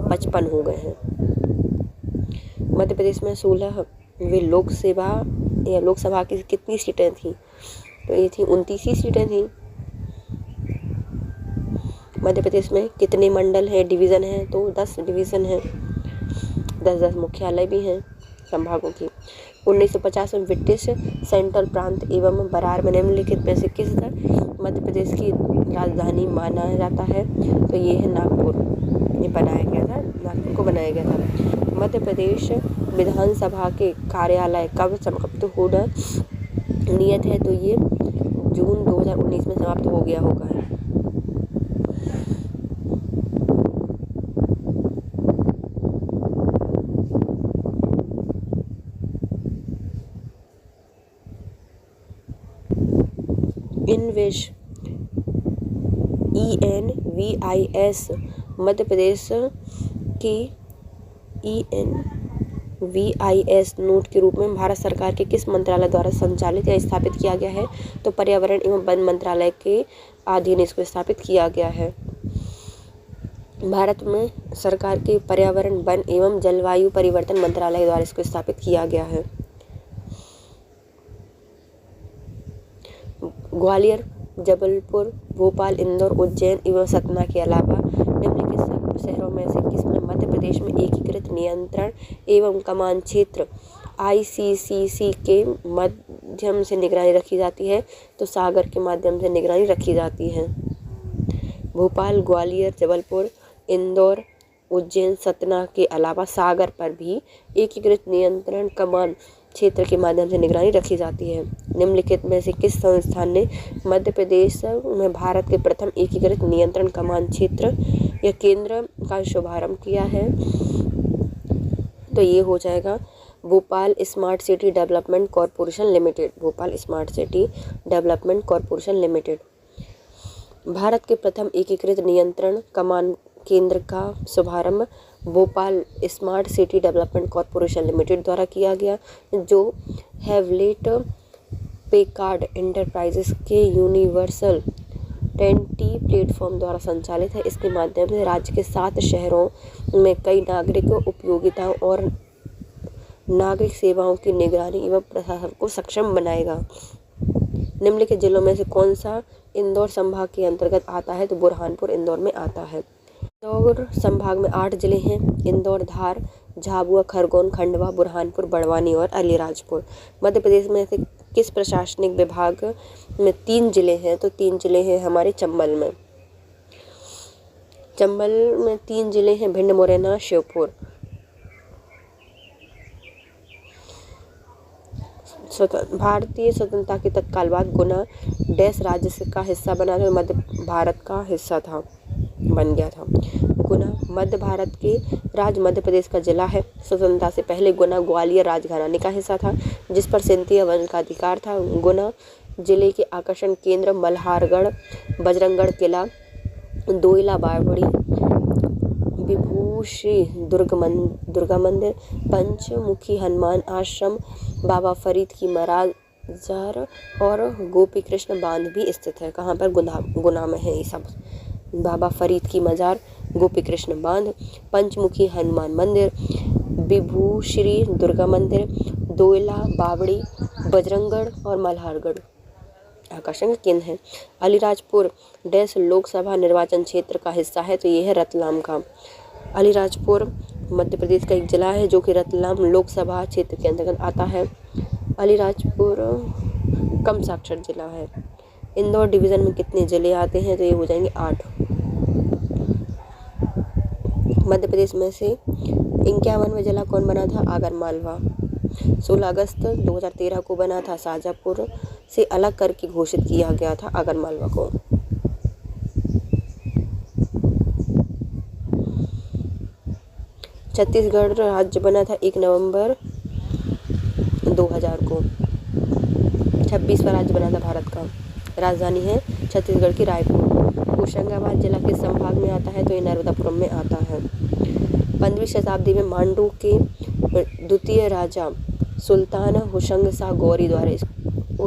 55 हो गए हैं। मध्य प्रदेश में 16वीं लोकसभा की कितनी सीटें थी? तो ये थी 29 सीटें थी। मध्य प्रदेश में कितने मंडल हैं, डिवीज़न हैं? तो 10 डिवीज़न हैं। 10 मुख्यालय भी हैं संभागों की। 1950 में ब्रिटिश सेंट्रल प्रांत एवं बरार में निम्नलिखित में से किस मध्य प्रदेश की राजधानी माना जाता है? तो ये है नागपुर। ये बनाया गया था, नागपुर को बनाया गया था। मध्य प्रदेश विधानसभा के कार्यालय कब समाप्त होना नियत है? तो ये जून 2019 में समाप्त हो गया होगा। ENVIS मध्य प्रदेश की ENVIS नोट के रूप में भारत सरकार के किस मंत्रालय द्वारा संचालित या स्थापित किया गया है? तो पर्यावरण एवं वन मंत्रालय के अधीन इसको स्थापित किया गया है। भारत में सरकार के पर्यावरण, वन एवं जलवायु परिवर्तन मंत्रालय द्वारा इसको स्थापित किया गया है। ग्वालियर, जबलपुर, भोपाल, इंदौर, उज्जैन एवं सतना के अलावा निम्नलिखित शहरों में से किसमें मध्य प्रदेश में एकीकृत नियंत्रण एवं कमान क्षेत्र ICCC के माध्यम से निगरानी रखी जाती है? तो सागर के माध्यम से निगरानी रखी जाती है। भोपाल, ग्वालियर, जबलपुर, इंदौर, उज्जैन, सतना के अलावा सागर पर भी एकीकृत नियंत्रण कमान क्षेत्र के माध्यम से निगरानी रखी जाती है। निम्नलिखित में से किस संस्थान ने मध्य प्रदेश में भारत के प्रथम एकीकृत नियंत्रण कमान क्षेत्र या केंद्र का शुभारंभ किया है? तो ये हो जाएगा Bhopal smart city development corporation limited. Bhopal smart city development corporation limited. Bharat के प्रथम एकीकृत नियंत्रण कमान केंद्र का शुभारंभ Bhopal smart city development corporation limited द्वारा किया गया, जो हेवलेट पैकार्ड एंटरप्राइजेस के यूनिवर्सल टेंटी प्लेटफॉर्म द्वारा संचालित है। इसके माध्यम से राज्य के 7 शहरों में कई नागरिक उपयोगिताओं और नागरिक सेवाओं की निगरानी एवं प्रशासन को सक्षम बनाएगा। निम्नलिखित जिलों में से कौन सा इंदौर संभाग के अंतर्गत आता है? तो बुरहानपुर इंदौर में आता है। इंदौर संभाग में 8 जिले हैं: इंदौर, धार, झाबुआ, खरगोन, खंडवा, बुरहानपुर, बड़वानी और अलीराजपुर। मध्य प्रदेश में से किस प्रशासनिक विभाग में 3 जिले हैं? तो 3 जिले हैं हमारे चंबल में। चंबल में 3 जिले हैं: भिंड, मुरैना, श्योपुर। भारतीय स्वतंत्रता के तत्काल बाद गुना देश राज्य का हिस्सा बना था, मध्य भारत का हिस्सा था, बन गया था। गुना मध्य भारत के राज्य मध्य प्रदेश का जिला है। स्वतंत्रता से पहले गुना ग्वालियर राजघराने का हिस्सा था, जिस पर सिंधिया वंश का अधिकार था। गुना जिले के आकर्षण केंद्र मल्हारगढ़, बजरंगगढ़ किला, दोइला बावड़ी, विभूषी दुर्गा मंदिर, पंचमुखी हनुमान आश्रम, बाबा फरीद की मजार और गोपी कृष्ण बांध भी स्थित है। कहाँ पर? गुना में है ये सब। बाबा फरीद की मजार, गोपी कृष्ण बांध, पंचमुखी हनुमान मंदिर, विभूश्री दुर्गा मंदिर, दोइला बावड़ी, बजरंगगढ़ और मल्हारगढ़। आकर्षण का केंद्र है। अलीराजपुर डैश लोकसभा निर्वाचन क्षेत्र का हिस्सा है, तो ये है रतलाम का। अलीराजपुर मध्य प्रदेश का एक जिला है जो कि रतलाम लोकसभा क्षेत्र के अंतर्गत आता है। अलीराजपुर कम साक्षर जिला है। इंदौर डिवीज़न में कितने जिले आते हैं, तो ये हो जाएंगे 8। मध्य प्रदेश में से 51वां जिला कौन बना था, आगर मालवा। 16 अगस्त 2013 को बना था, शाजापुर से अलग करके घोषित किया गया था आगर मालवा को। छत्तीसगढ़ राज्य बना था 1 नवंबर 2000 को। 26वां राज्य बना था भारत का। राजधानी है छत्तीसगढ़ की रायपुर। होशंगाबाद जिला किस संभाग में आता है, तो ये नर्मदापुरम में आता है। 15वीं शताब्दी में मांडू के द्वितीय राजा सुल्तान होशंग शाह गौरी द्वारा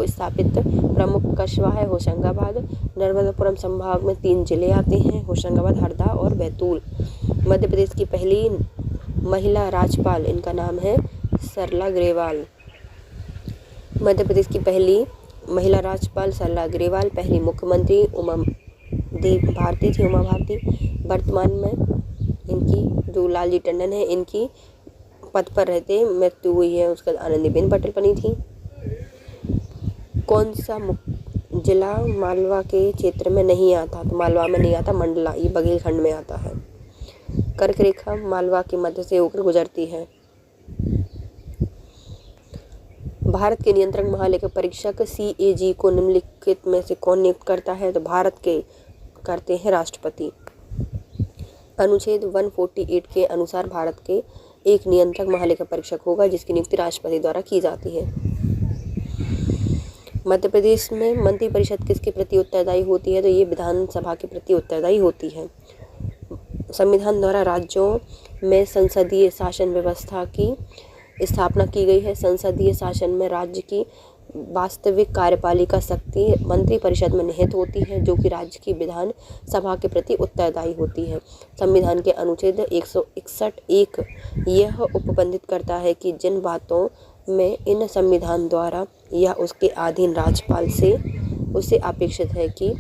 स्थापित प्रमुख कस्बा है होशंगाबाद। नर्मदापुरम संभाग में 3 जिले आते हैं, होशंगाबाद, हरदा और बैतूल। मध्य प्रदेश की पहली महिला राज्यपाल, इनका नाम है सरला ग्रेवाल। मध्य प्रदेश की पहली महिला राज्यपाल सरला ग्रेवाल। पहली मुख्यमंत्री उमा भारती थी, उमा भारती। वर्तमान में इनकी जो लालजी टंडन है, इनकी पद पर रहते मृत्यु हुई है। उसके बाद आनंदीबेन पटेल बनी थी। कौन सा जिला मालवा के क्षेत्र में नहीं आता, तो मालवा में नहीं आता, मंडला, ये बघेलखंड में आता है। कर्क रेखा मालवा के मध्य से होकर गुजरती है। भारत के नियंत्रक महालेखा परीक्षक CAG को निम्नलिखित में से कौन नियुक्त करता है, तो भारत के करते हैं राष्ट्रपति। अनुच्छेद 148 के अनुसार भारत के एक नियंत्रक महालेखा परीक्षक होगा जिसकी नियुक्ति राष्ट्रपति द्वारा की जाती है। मध्य प्रदेश में मंत्रिपरिषद किसके प्रति उत्तरदायी होती है, तो ये विधानसभा के प्रति उत्तरदायी होती है। संविधान द्वारा राज्यों में संसदीय शासन व्यवस्था की स्थापना की गई है। संसदीय शासन में राज्य की वास्तविक कार्यपालिका शक्ति मंत्रिपरिषद में निहित होती है, जो कि राज्य की विधान सभा के प्रति उत्तरदायी होती है। संविधान के अनुच्छेद 161 यह उपबंधित करता है कि जिन बातों में इन संविधान द्वारा या उसके अधीन राज्यपाल से उसे अपेक्षित है कि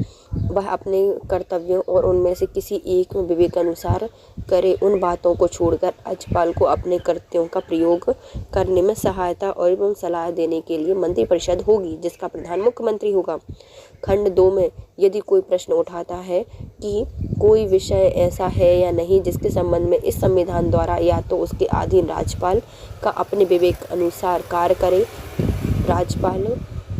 वह अपने कर्तव्यों और उनमें से किसी एक में विवेकानुसार करे, उन बातों को छोड़कर राज्यपाल को अपने कर्तव्यों का प्रयोग करने में सहायता और एवं सलाह देने के लिए मंत्रिपरिषद होगी, जिसका प्रधान मुख्यमंत्री होगा। खंड 2 में यदि कोई प्रश्न उठाता है कि कोई विषय ऐसा है या नहीं जिसके संबंध में इस संविधान द्वारा या तो उसके अधीन राज्यपाल का अपने विवेक अनुसार कार्य करे, राज्यपाल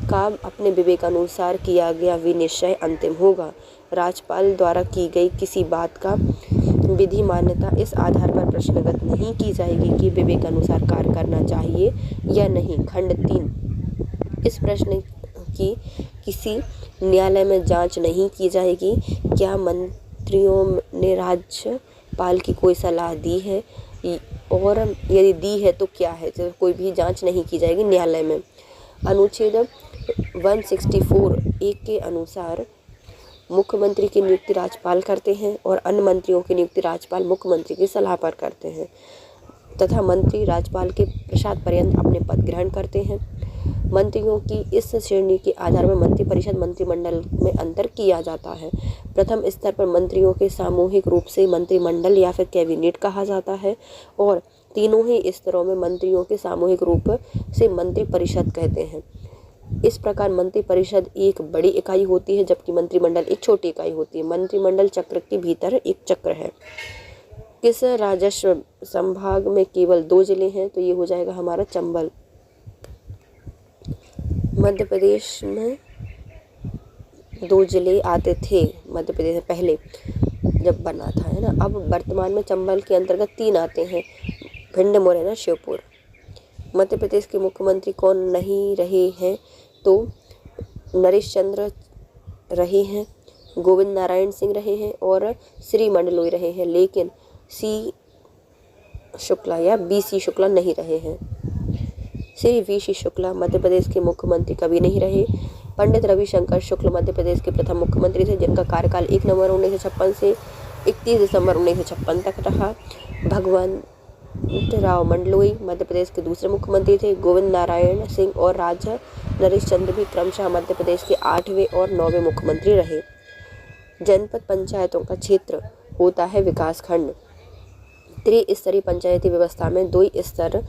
का अपने विवेक अनुसार किया गया विनिश्चय अंतिम होगा। राज्यपाल द्वारा की गई किसी बात का विधि मान्यता इस आधार पर प्रश्नगत नहीं की जाएगी कि विवेक अनुसार कार्य करना चाहिए या नहीं। खंड 3 इस प्रश्न की किसी न्यायालय में जांच नहीं की जाएगी क्या मंत्रियों ने राज्यपाल की कोई सलाह दी है, और यदि दी है तो क्या है, तो कोई भी जांच नहीं की जाएगी न्यायालय में। अनुच्छेद 164 एक के अनुसार मुख्यमंत्री की नियुक्ति राज्यपाल करते हैं और अन्य मंत्रियों की नियुक्ति राज्यपाल मुख्यमंत्री की सलाह पर करते हैं तथा मंत्री राज्यपाल के प्रसाद पर्यंत अपने पद ग्रहण करते हैं। मंत्रियों की इस श्रेणी के आधार पर मंत्रिपरिषद मंत्रिमंडल में अंतर किया जाता है। प्रथम स्तर पर मंत्रियों के सामूहिक रूप से मंत्रिमंडल या फिर कैबिनेट कहा जाता है और तीनों ही स्तरों में मंत्रियों के सामूहिक रूप से मंत्रिपरिषद कहते हैं। इस प्रकार मंत्रिपरिषद एक बड़ी इकाई होती है जबकि मंत्रिमंडल एक छोटी इकाई होती है। मंत्रिमंडल चक्र के भीतर एक चक्र है। किस राजस्व संभाग में केवल 2 जिले हैं, तो ये हो जाएगा हमारा चंबल। मध्य प्रदेश में 2 जिले आते थे मध्य प्रदेश में पहले जब बना था, है ना। अब वर्तमान में चंबल के अंतर्गत 3 आते हैं, भिंड, मुरैना, श्योपुर। मध्य प्रदेश के मुख्यमंत्री कौन नहीं रहे हैं, तो नरेश चंद्र रहे हैं, गोविंद नारायण सिंह रहे हैं और श्री मंडलोई रहे हैं, लेकिन सी शुक्ला या BC शुक्ला नहीं रहे हैं। श्री VC शुक्ला मध्य प्रदेश के मुख्यमंत्री कभी नहीं रहे। पंडित रविशंकर शुक्ल मध्य प्रदेश के प्रथम मुख्यमंत्री थे जिनका कार्यकाल 1 नवंबर 1956 से 31 दिसंबर 1956 तक रहा। भगवान राव मंडलोई मध्य प्रदेश के दूसरे मुख्यमंत्री थे। गोविंद नारायण सिंह और राजा नरेश चंद्र भी क्रमशः मध्य प्रदेश के 8वें और 9वें मुख्यमंत्री रहे। जनपद पंचायतों का क्षेत्र होता है विकास खंड। त्रिस्तरीय पंचायती व्यवस्था में 2 स्तर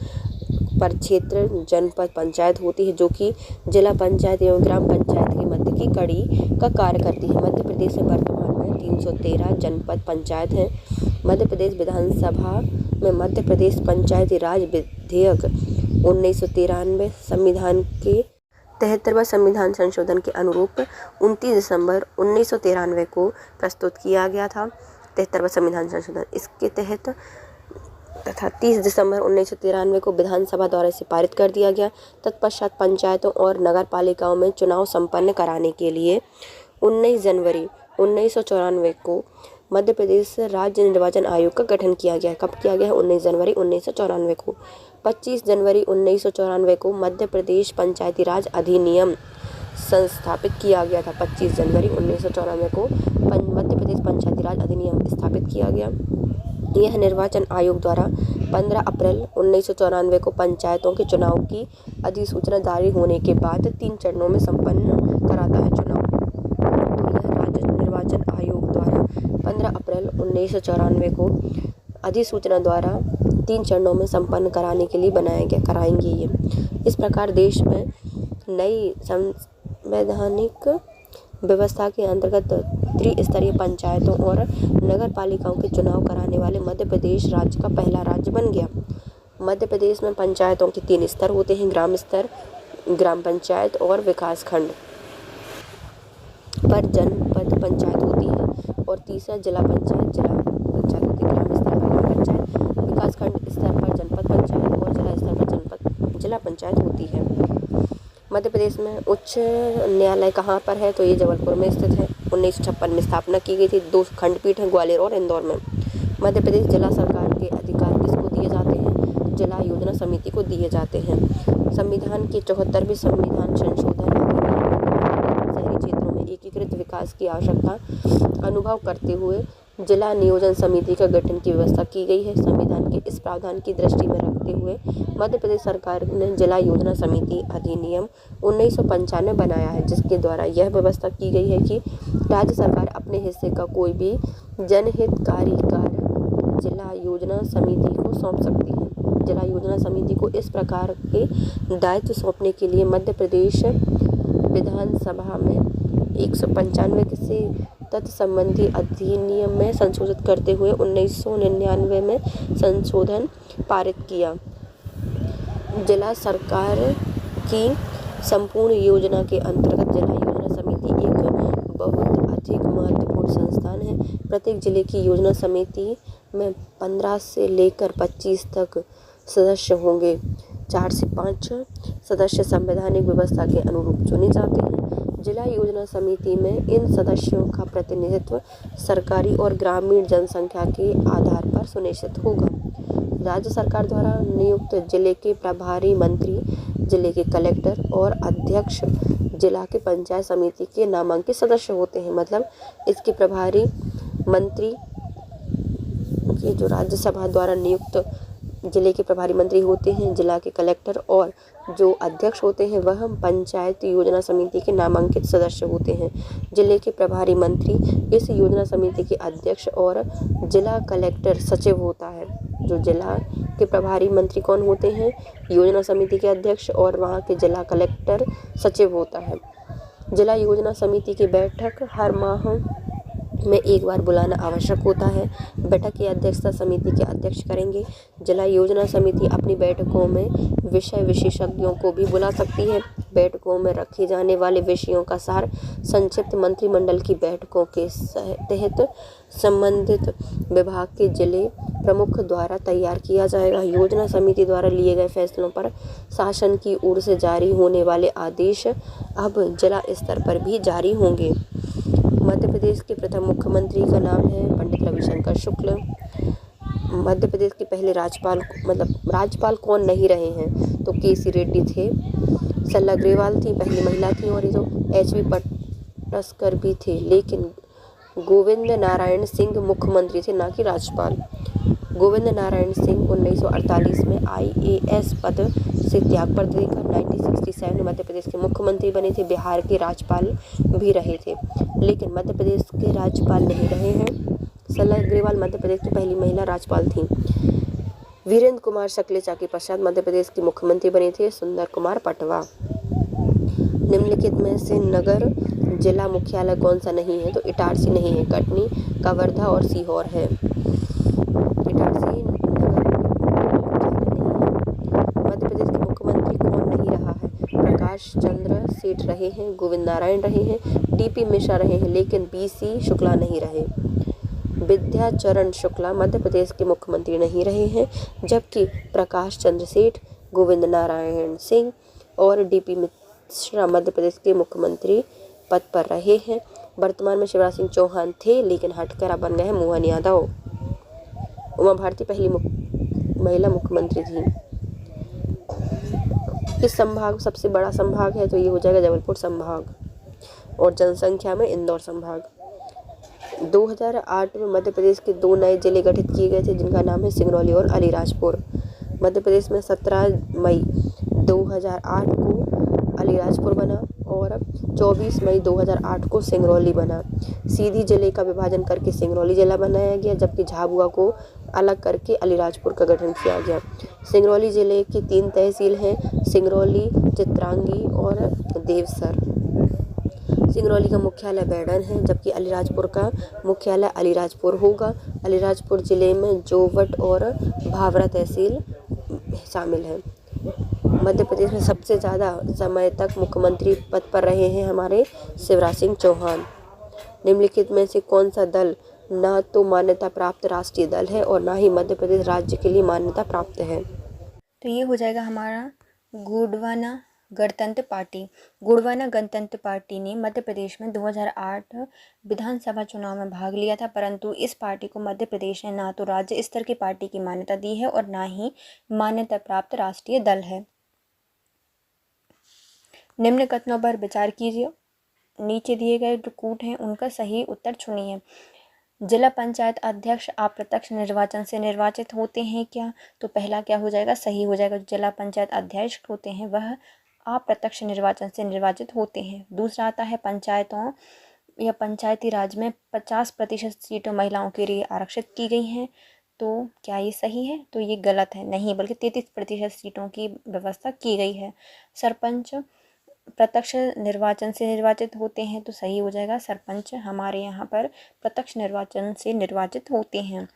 पर क्षेत्र जनपद पंचायत होती है, जो कि जिला पंचायत एवं ग्राम पंचायत के मध्य की कड़ी का कार्य करती है। मध्य प्रदेश में वर्तमान में 313 जनपद पंचायत हैं। मध्य प्रदेश विधानसभा में मध्य प्रदेश पंचायती राज विधेयक 1993 संविधान के 73वां संविधान संशोधन के अनुरूप 29 दिसंबर 1993 को प्रस्तुत किया गया था। 73वां संविधान संशोधन इसके तहत तथा 30 दिसंबर 1993 को विधानसभा द्वारा इसे पारित कर दिया गया। तत्पश्चात पंचायतों और नगर पालिकाओं में चुनाव संपन्न कराने के लिए 19 जनवरी 1994 को मध्य प्रदेश राज्य निर्वाचन आयोग का गठन किया गया। कब किया गया है? 19 जनवरी 1994 को। 25 जनवरी 1994 को मध्य प्रदेश पंचायती राज अधिनियम संस्थापित किया गया था। 25 जनवरी 1994 को मध्य प्रदेश पंचायती राज अधिनियम स्थापित किया गया। यह निर्वाचन आयोग द्वारा 15 अप्रैल 1994 को पंचायतों के चुनाव की अधिसूचना जारी होने के बाद 3 चरणों में संपन्न कराता है चुनाव। तो यह राज्य निर्वाचन आयोग द्वारा 15 अप्रैल 1994 को अधिसूचना द्वारा 3 चरणों में संपन्न कराने के लिए कराएंगे ये। इस प्रकार देश में नई संवैधानिक व्यवस्था के अंतर्गत त्रिस्तरीय पंचायतों और नगर पालिकाओं के चुनाव कराने वाले मध्य प्रदेश राज्य का पहला राज्य बन गया। मध्य प्रदेश में पंचायतों के 3 स्तर होते हैं: ग्राम स्तर, ग्राम पंचायत और विकास खंड पर जनपद पंचायत होती है, और तीसरा जिला पंचायत होती है। ग्राम स्तर पर ग्राम पंचायत, विकास खंड स्तर पर जनपद पंचायत और जिला स्तर पर जिला पंचायत होती है। मध्य प्रदेश में उच्च न्यायालय कहाँ पर है? तो ये जबलपुर में स्थित है। 1956 में स्थापना की गई थी। 2 खंडपीठ हैं ग्वालियर और इंदौर में। मध्य प्रदेश जिला सरकार के अधिकार किसको दिए जाते हैं? जिला योजना समिति को दिए जाते हैं। संविधान के 74वें संविधान संशोधन अधिनियम शहरी क्षेत्रों में एकीकृत विकास की आवश्यकता अनुभव करते हुए जिला नियोजन समिति का गठन की व्यवस्था की गई है। संविधान के इस प्रावधान की दृष्टि में रखते हुए मध्य प्रदेश सरकार ने जिला योजना समिति अधिनियम 1995 बनाया है, जिसके द्वारा यह व्यवस्था की गई है कि राज्य सरकार अपने हिस्से का कोई भी जनहितकारी कार्य जिला योजना समिति को सौंप सकती है। जिला योजना समिति को इस प्रकार के दायित्व सौंपने के लिए मध्य प्रदेश विधानसभा में 195 से तत्संबंधी अधिनियम में संशोधित करते हुए 1999 में संशोधन पारित किया। जिला सरकार की संपूर्ण योजना के अंतर्गत जिला योजना समिति एक बहुत अधिक महत्वपूर्ण संस्थान है। प्रत्येक जिले की योजना समिति में 15 से लेकर 25 तक सदस्य होंगे। 4 से 5 सदस्य संवैधानिक व्यवस्था के अनुरूप चुने जाते हैं। जिला योजना समिति में इन सदस्यों का प्रतिनिधित्व सरकारी और ग्रामीण जनसंख्या के आधार पर सुनिश्चित होगा। राज्य सरकार द्वारा नियुक्त जिले के प्रभारी मंत्री, जिले के कलेक्टर और अध्यक्ष जिला के पंचायत समिति के नामांकित सदस्य होते हैं। मतलब इसके प्रभारी मंत्री ये जो राज्यसभा द्वारा नियुक्त जिले के प्रभारी मंत्री होते हैं, जिला के कलेक्टर और जो अध्यक्ष होते हैं वह पंचायत योजना समिति के नामांकित सदस्य होते हैं। जिले के प्रभारी मंत्री इस योजना समिति के अध्यक्ष और जिला कलेक्टर सचिव होता है। जो जिला के प्रभारी मंत्री कौन होते हैं? योजना समिति के अध्यक्ष और वहाँ के जिला कलेक्टर सचिव होता है। जिला योजना समिति की बैठक हर माह में एक बार बुलाना आवश्यक होता है। बैठक की अध्यक्षता समिति के अध्यक्ष करेंगे। जिला योजना समिति अपनी बैठकों में विषय विशेषज्ञों को भी बुला सकती है। बैठकों में रखे जाने वाले विषयों का सार संक्षिप्त मंत्रिमंडल की बैठकों के तहत संबंधित विभाग के जिले प्रमुख द्वारा तैयार किया जाएगा। योजना समिति द्वारा लिए गए फैसलों पर शासन की ओर से जारी होने वाले आदेश अब जिला स्तर पर भी जारी होंगे। मध्य प्रदेश के प्रथम मुख्यमंत्री का नाम है पंडित रविशंकर शुक्ल। मध्य प्रदेश के पहले राज्यपाल कौन नहीं रहे हैं? तो केसी रेड्डी थे, सल्ला अग्रवाल थी, पहली महिला थी, और ये जो एच.बी. पटस्कर भी थे। लेकिन गोविंद नारायण सिंह मुख्यमंत्री थे, ना कि राज्यपाल। गोविंद नारायण सिंह 1948 में IAS पद से त्याग पत्र देकर 1967 में मध्य प्रदेश के मुख्यमंत्री बने थे। बिहार के राज्यपाल भी रहे थे, लेकिन मध्य प्रदेश के राज्यपाल नहीं रहे हैं। सरला अग्रवाल मध्य प्रदेश की पहली महिला राज्यपाल थी। वीरेंद्र कुमार सकलेचा के पश्चात मध्य प्रदेश के मुख्यमंत्री बने थे सुंदर कुमार पटवा। निम्नलिखित में से नगर जिला मुख्यालय कौन सा नहीं है? तो इटारसी नहीं है, कटनी, कवर्धा और सीहोर है। इटारसी नगर नहीं है। मध्य प्रदेश के मुख्यमंत्री कौन नहीं रहा है? प्रकाश चंद्र सेठ रहे हैं, गोविंद नारायण रहे हैं, DP मिश्रा रहे हैं, लेकिन BC शुक्ला नहीं रहे। विद्याचरण शुक्ला मध्य प्रदेश के मुख्यमंत्री नहीं रहे हैं, जबकि प्रकाश चंद्र सेठ, गोविंद नारायण सिंह और DP मिश्रा मध्य प्रदेश के मुख्यमंत्री पद पर रहे हैं। वर्तमान में शिवराज सिंह चौहान थे, लेकिन हटकर अब बन गए हैं मोहन यादव। उमा भारती पहली महिला मुख्यमंत्री थी। इस संभाग सबसे बड़ा संभाग है तो ये हो जाएगा जबलपुर संभाग, और जनसंख्या में इंदौर संभाग। 2008 में मध्य प्रदेश के 2 नए जिले गठित किए गए थे, जिनका नाम है सिंगरौली और अलीराजपुर। मध्य प्रदेश में 17 मई 2008 को अलीराजपुर बना और 24 मई 2008 को सिंगरौली बना। सीधी जिले का विभाजन करके सिंगरौली जिला बनाया गया, जबकि झाबुआ को अलग करके अलीराजपुर का गठन किया गया। सिंगरौली जिले की 3 तहसील हैं, सिंगरौली, चित्रांगी और देवसर। सिंगरौली का मुख्यालय बैडन है, जबकि अलीराजपुर का मुख्यालय अलीराजपुर होगा। अलीराजपुर जिले में जोवट और भावरा तहसील शामिल है। मध्य प्रदेश में सबसे ज़्यादा समय तक मुख्यमंत्री पद पर रहे हैं हमारे शिवराज सिंह चौहान। निम्नलिखित में से कौन सा दल ना तो मान्यता प्राप्त राष्ट्रीय दल है और ना ही मध्य प्रदेश राज्य के लिए मान्यता प्राप्त है? तो ये हो जाएगा हमारा गोंडवाना गणतंत्र पार्टी। गोंडवाना गणतंत्र पार्टी ने मध्य प्रदेश में 2008 विधानसभा चुनाव में भाग लिया था, परंतु इस पार्टी को मध्य प्रदेश ने ना तो राज्य स्तर की पार्टी की मान्यता दी है और ना ही मान्यता प्राप्त राष्ट्रीय दल है। निम्न कथनों पर विचार कीजिए। नीचे दिए गए जो कूट हैं उनका सही उत्तर चुनिए। जिला पंचायत अध्यक्ष अप्रत्यक्ष निर्वाचन से निर्वाचित होते हैं क्या? तो पहला क्या हो जाएगा? सही हो जाएगा। जिला पंचायत अध्यक्ष होते हैं वह अप्रत्यक्ष निर्वाचन से निर्वाचित होते हैं। दूसरा आता है पंचायतों या पंचायती राज में 50% सीटें महिलाओं के लिए आरक्षित की गई हैं। तो क्या ये सही है? तो ये गलत है, नहीं, बल्कि 33% सीटों की व्यवस्था की गई है। सरपंच प्रत्यक्ष निर्वाचन से निर्वाचित होते हैं, तो सही हो जाएगा। सरपंच हमारे यहाँ पर प्रत्यक्ष निर्वाचन से निर्वाचित होते हैं।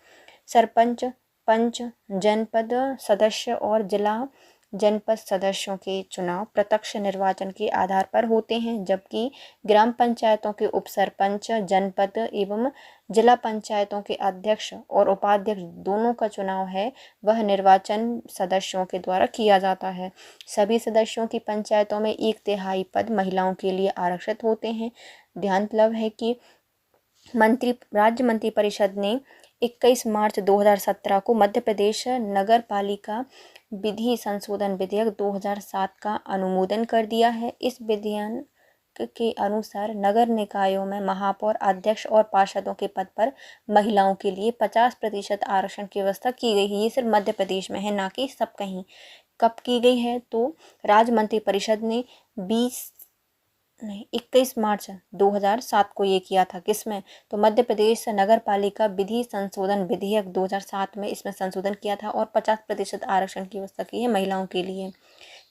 सरपंच, पंच, जनपद सदस्य और जिला जनपद सदस्यों के चुनाव प्रत्यक्ष निर्वाचन के आधार पर होते हैं, जबकि ग्राम पंचायतों के उप सरपंच, जनपद एवं जिला पंचायतों के अध्यक्ष और उपाध्यक्ष दोनों का चुनाव है वह निर्वाचन सदस्यों के द्वारा किया जाता है। सभी सदस्यों की पंचायतों में 1/3 पद महिलाओं के लिए आरक्षित होते हैं। ध्यानतलब है कि राज्य मंत्री परिषद ने 21 मार्च 2017 को मध्य प्रदेश नगर पालिका विधि संशोधन विधेयक 2007 का अनुमोदन कर दिया है। इस विधेयक के अनुसार नगर निकायों में महापौर, अध्यक्ष और पार्षदों के पद पर महिलाओं के लिए 50% आरक्षण की व्यवस्था की गई है। ये सिर्फ मध्य प्रदेश में है, ना कि सब कहीं। कब की गई है? तो राज्य मंत्री परिषद ने 21 मार्च 2007 को ये किया था। किसमें? तो मध्य प्रदेश नगर पालिका विधि संशोधन विधेयक 2007 में इसमें संशोधन किया था और 50% आरक्षण की व्यवस्था की है महिलाओं के लिए।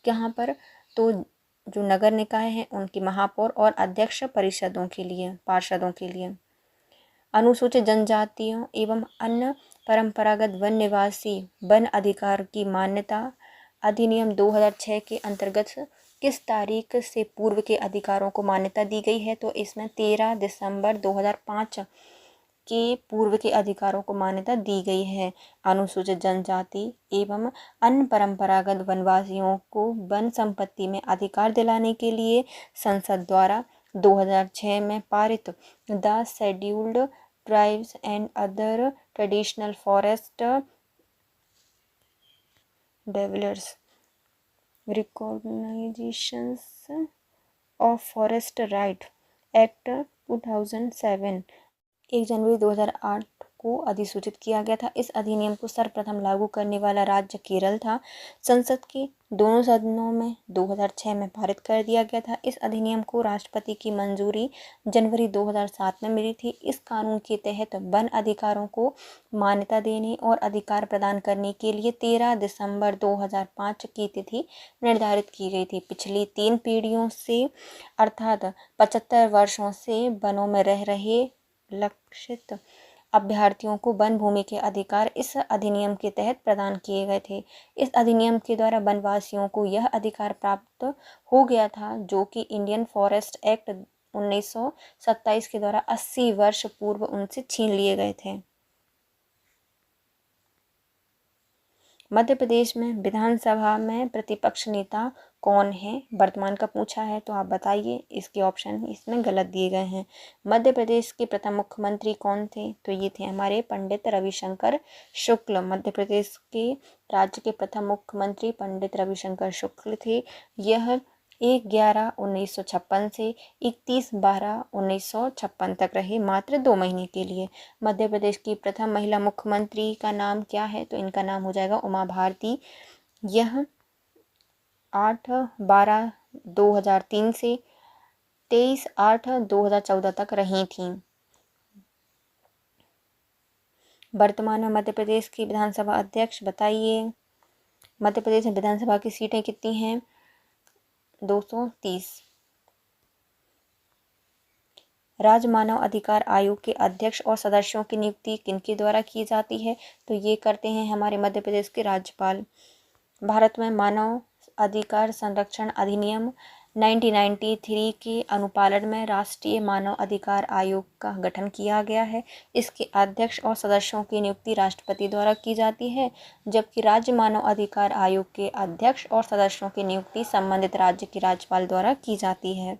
यहाँ पर तो जो नगर निकाय हैं उनकी महापौर और अध्यक्ष परिषदों के लिए, पार्षदों के लिए। अनुसूचित जनजातियों एवं अन्य परंपरागत वन निवासी वन अधिकार की मान्यता अधिनियम 2006 के अंतर्गत किस तारीख से पूर्व के अधिकारों को मान्यता दी गई है? तो इसमें 13 दिसंबर 2005 के पूर्व के अधिकारों को मान्यता दी गई है। अनुसूचित जनजाति एवं अन्य परंपरागत वनवासियों को वन संपत्ति में अधिकार दिलाने के लिए संसद द्वारा 2006 में पारित the scheduled tribes and other traditional forest developers recognitions of forest right act 2007 1 जनवरी 2008 को अधिसूचित किया गया था। इस अधिनियम को सर्वप्रथम लागू करने वाला राज्य केरल था। संसद के दोनों सदनों में 2006 में पारित कर दिया गया था। इस अधिनियम को राष्ट्रपति की मंजूरी जनवरी 2007 में मिली थी। इस कानून के तहत वन अधिकारों को मान्यता देने और अधिकार प्रदान करने के लिए 13 दिसंबर 2005 की तिथि निर्धारित की गई थी। पिछली 3 पीढ़ियों से अर्थात 75 वर्षों से वनों में रह रहे लक्षित अभ्यर्थियों को वन भूमि के अधिकार इस अधिनियम के तहत प्रदान किए गए थे। इस अधिनियम के द्वारा वनवासियों को यह अधिकार प्राप्त हो गया था जो कि इंडियन फॉरेस्ट एक्ट 1927 के द्वारा 80 वर्ष पूर्व उनसे छीन लिए गए थे। मध्य प्रदेश में विधानसभा में प्रतिपक्ष नेता कौन है? वर्तमान का पूछा है तो आप बताइए। इसके ऑप्शन इसमें गलत दिए गए हैं। मध्य प्रदेश के प्रथम मुख्यमंत्री कौन थे? तो ये थे हमारे पंडित रविशंकर शुक्ल। मध्य प्रदेश के राज्य के प्रथम मुख्यमंत्री पंडित रविशंकर शुक्ल थे। यह 1/11/1956 से 31/12/1956 तक रहे, मात्र 2 महीने के लिए। मध्य प्रदेश की प्रथम महिला मुख्यमंत्री का नाम क्या है? तो इनका नाम हो जाएगा उमा भारती। यह 8/12/2003 से 23/8/2014 तक रही थीं। वर्तमान में मध्य प्रदेश की विधानसभा अध्यक्ष बताइए। मध्य प्रदेश में विधानसभा की सीटें कितनी हैं? 230। राज्य मानव अधिकार आयोग के अध्यक्ष और सदस्यों की नियुक्ति किनके द्वारा की जाती है? तो ये करते हैं हमारे मध्य प्रदेश के राज्यपाल। भारत में मानव अधिकार संरक्षण अधिनियम 1993 के अनुपालन में राष्ट्रीय मानव अधिकार आयोग का गठन किया गया है। इसके अध्यक्ष और सदस्यों की नियुक्ति राष्ट्रपति द्वारा की जाती है, जबकि राज्य मानव अधिकार आयोग के अध्यक्ष और सदस्यों की नियुक्ति संबंधित राज्य के राज्यपाल द्वारा की जाती है।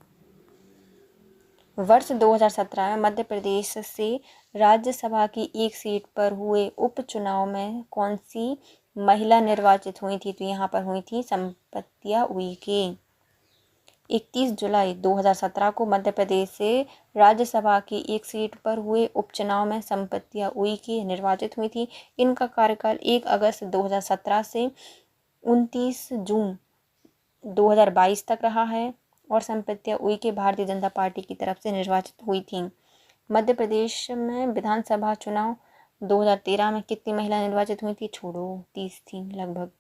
वर्ष 2017 में मध्य प्रदेश से राज्यसभा की एक सीट पर हुए उपचुनाव में कौन सी महिला निर्वाचित हुई थी? तो यहाँ पर हुई थी संपत्तिया उइके। 31 जुलाई 2017 को मध्य प्रदेश से राज्यसभा की एक सीट पर हुए उपचुनाव में संपत्तिया उइके निर्वाचित हुई थी। इनका कार्यकाल 1 अगस्त 2017 से 29 जून 2022 तक रहा है और संपत्तिया उइके भारतीय जनता पार्टी की तरफ से निर्वाचित हुई थी। मध्य प्रदेश में विधानसभा चुनाव 2013 में कितनी महिला निर्वाचित हुई थी? छोड़ो, 30 थी लगभग।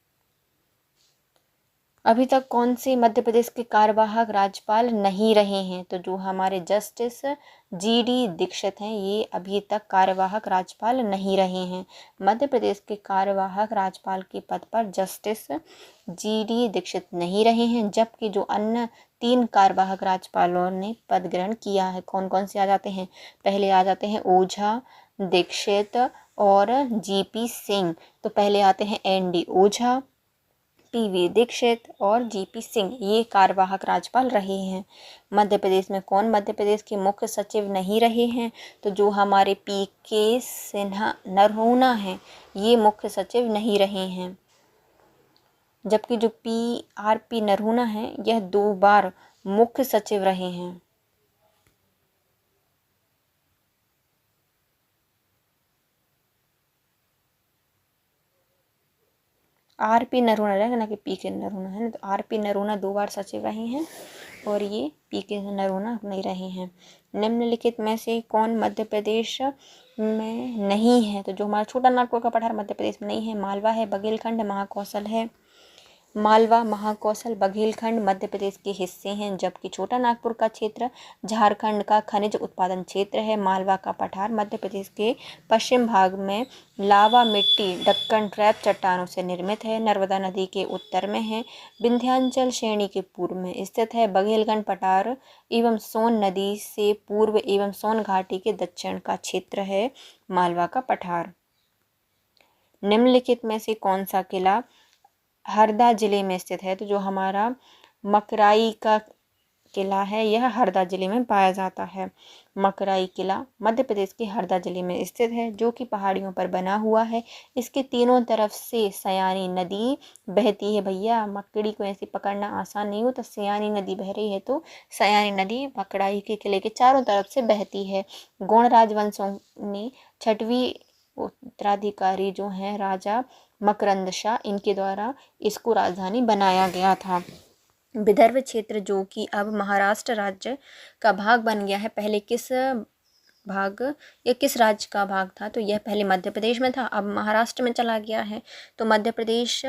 अभी तक कौन से मध्य प्रदेश के कार्यवाहक राज्यपाल नहीं रहे हैं? तो जो हमारे जस्टिस GD दीक्षित हैं, ये अभी तक कार्यवाहक राज्यपाल नहीं रहे हैं। मध्य प्रदेश के कार्यवाहक राज्यपाल के पद पर जस्टिस GD दीक्षित नहीं रहे हैं, जबकि जो अन्य 3 कार्यवाहक राज्यपालों ने पद ग्रहण किया है, कौन कौन से आ जाते हैं? पहले आ जाते हैं ओझा, दीक्षित और GP सिंह। तो पहले आते हैं ND ओझा, PV दीक्षित और GP सिंह, ये कार्यवाहक राज्यपाल रहे हैं। मध्य प्रदेश में कौन मध्य प्रदेश के मुख्य सचिव नहीं रहे हैं? तो जो हमारे PK सिन्हा नरहोना हैं, ये मुख्य सचिव नहीं रहे हैं, जबकि जो PRP नरहोना हैं, यह 2 बार मुख्य सचिव रहे हैं। RP नरहोना रहेगा ना कि PK नरहोना है ना, तो RP नरहोना 2 बार सचिव रहे हैं और ये PK नरहोना नहीं रहे हैं। निम्नलिखित में से कौन मध्य प्रदेश में नहीं है? तो जो हमारा छोटा नागपुर का पठार मध्य प्रदेश में नहीं है। मालवा है, बघेलखंड, महाकौशल है। मालवा, महाकौशल, बघेलखंड मध्य प्रदेश के हिस्से हैं, जबकि छोटा नागपुर का क्षेत्र झारखंड का खनिज उत्पादन क्षेत्र है। मालवा का पठार मध्य प्रदेश के पश्चिम भाग में लावा मिट्टी दक्कन ट्रैप चट्टानों से निर्मित है। नर्मदा नदी के उत्तर में है। विंध्याचल श्रेणी के पूर्व में स्थित है। बघेलखंड पठार एवं सोन नदी से पूर्व एवं सोन घाटी के दक्षिण का क्षेत्र है मालवा का पठार। निम्नलिखित में से कौन सा किला हरदा जिले में स्थित है? तो जो हमारा मकराई का किला है, यह हरदा जिले में पाया जाता है। मकराई किला मध्य प्रदेश के हरदा जिले में स्थित है, जो कि पहाड़ियों पर बना हुआ है। इसके तीनों तरफ से सयानी नदी बहती है। भैया, मकड़ी को ऐसे पकड़ना आसान नहीं होता। सयानी नदी बह रही है तो सयानी नदी मकराई के किले के चारों तरफ से बहती है। गोंड राजवंशों ने 6वीं उत्तराधिकारी जो हैं राजा मकरंद शाह, इनके द्वारा इसको राजधानी बनाया गया था। विदर्भ क्षेत्र जो कि अब महाराष्ट्र राज्य का भाग बन गया है, पहले किस भाग या किस राज्य का भाग था? तो यह पहले मध्य प्रदेश में था, अब महाराष्ट्र में चला गया है। तो मध्य प्रदेश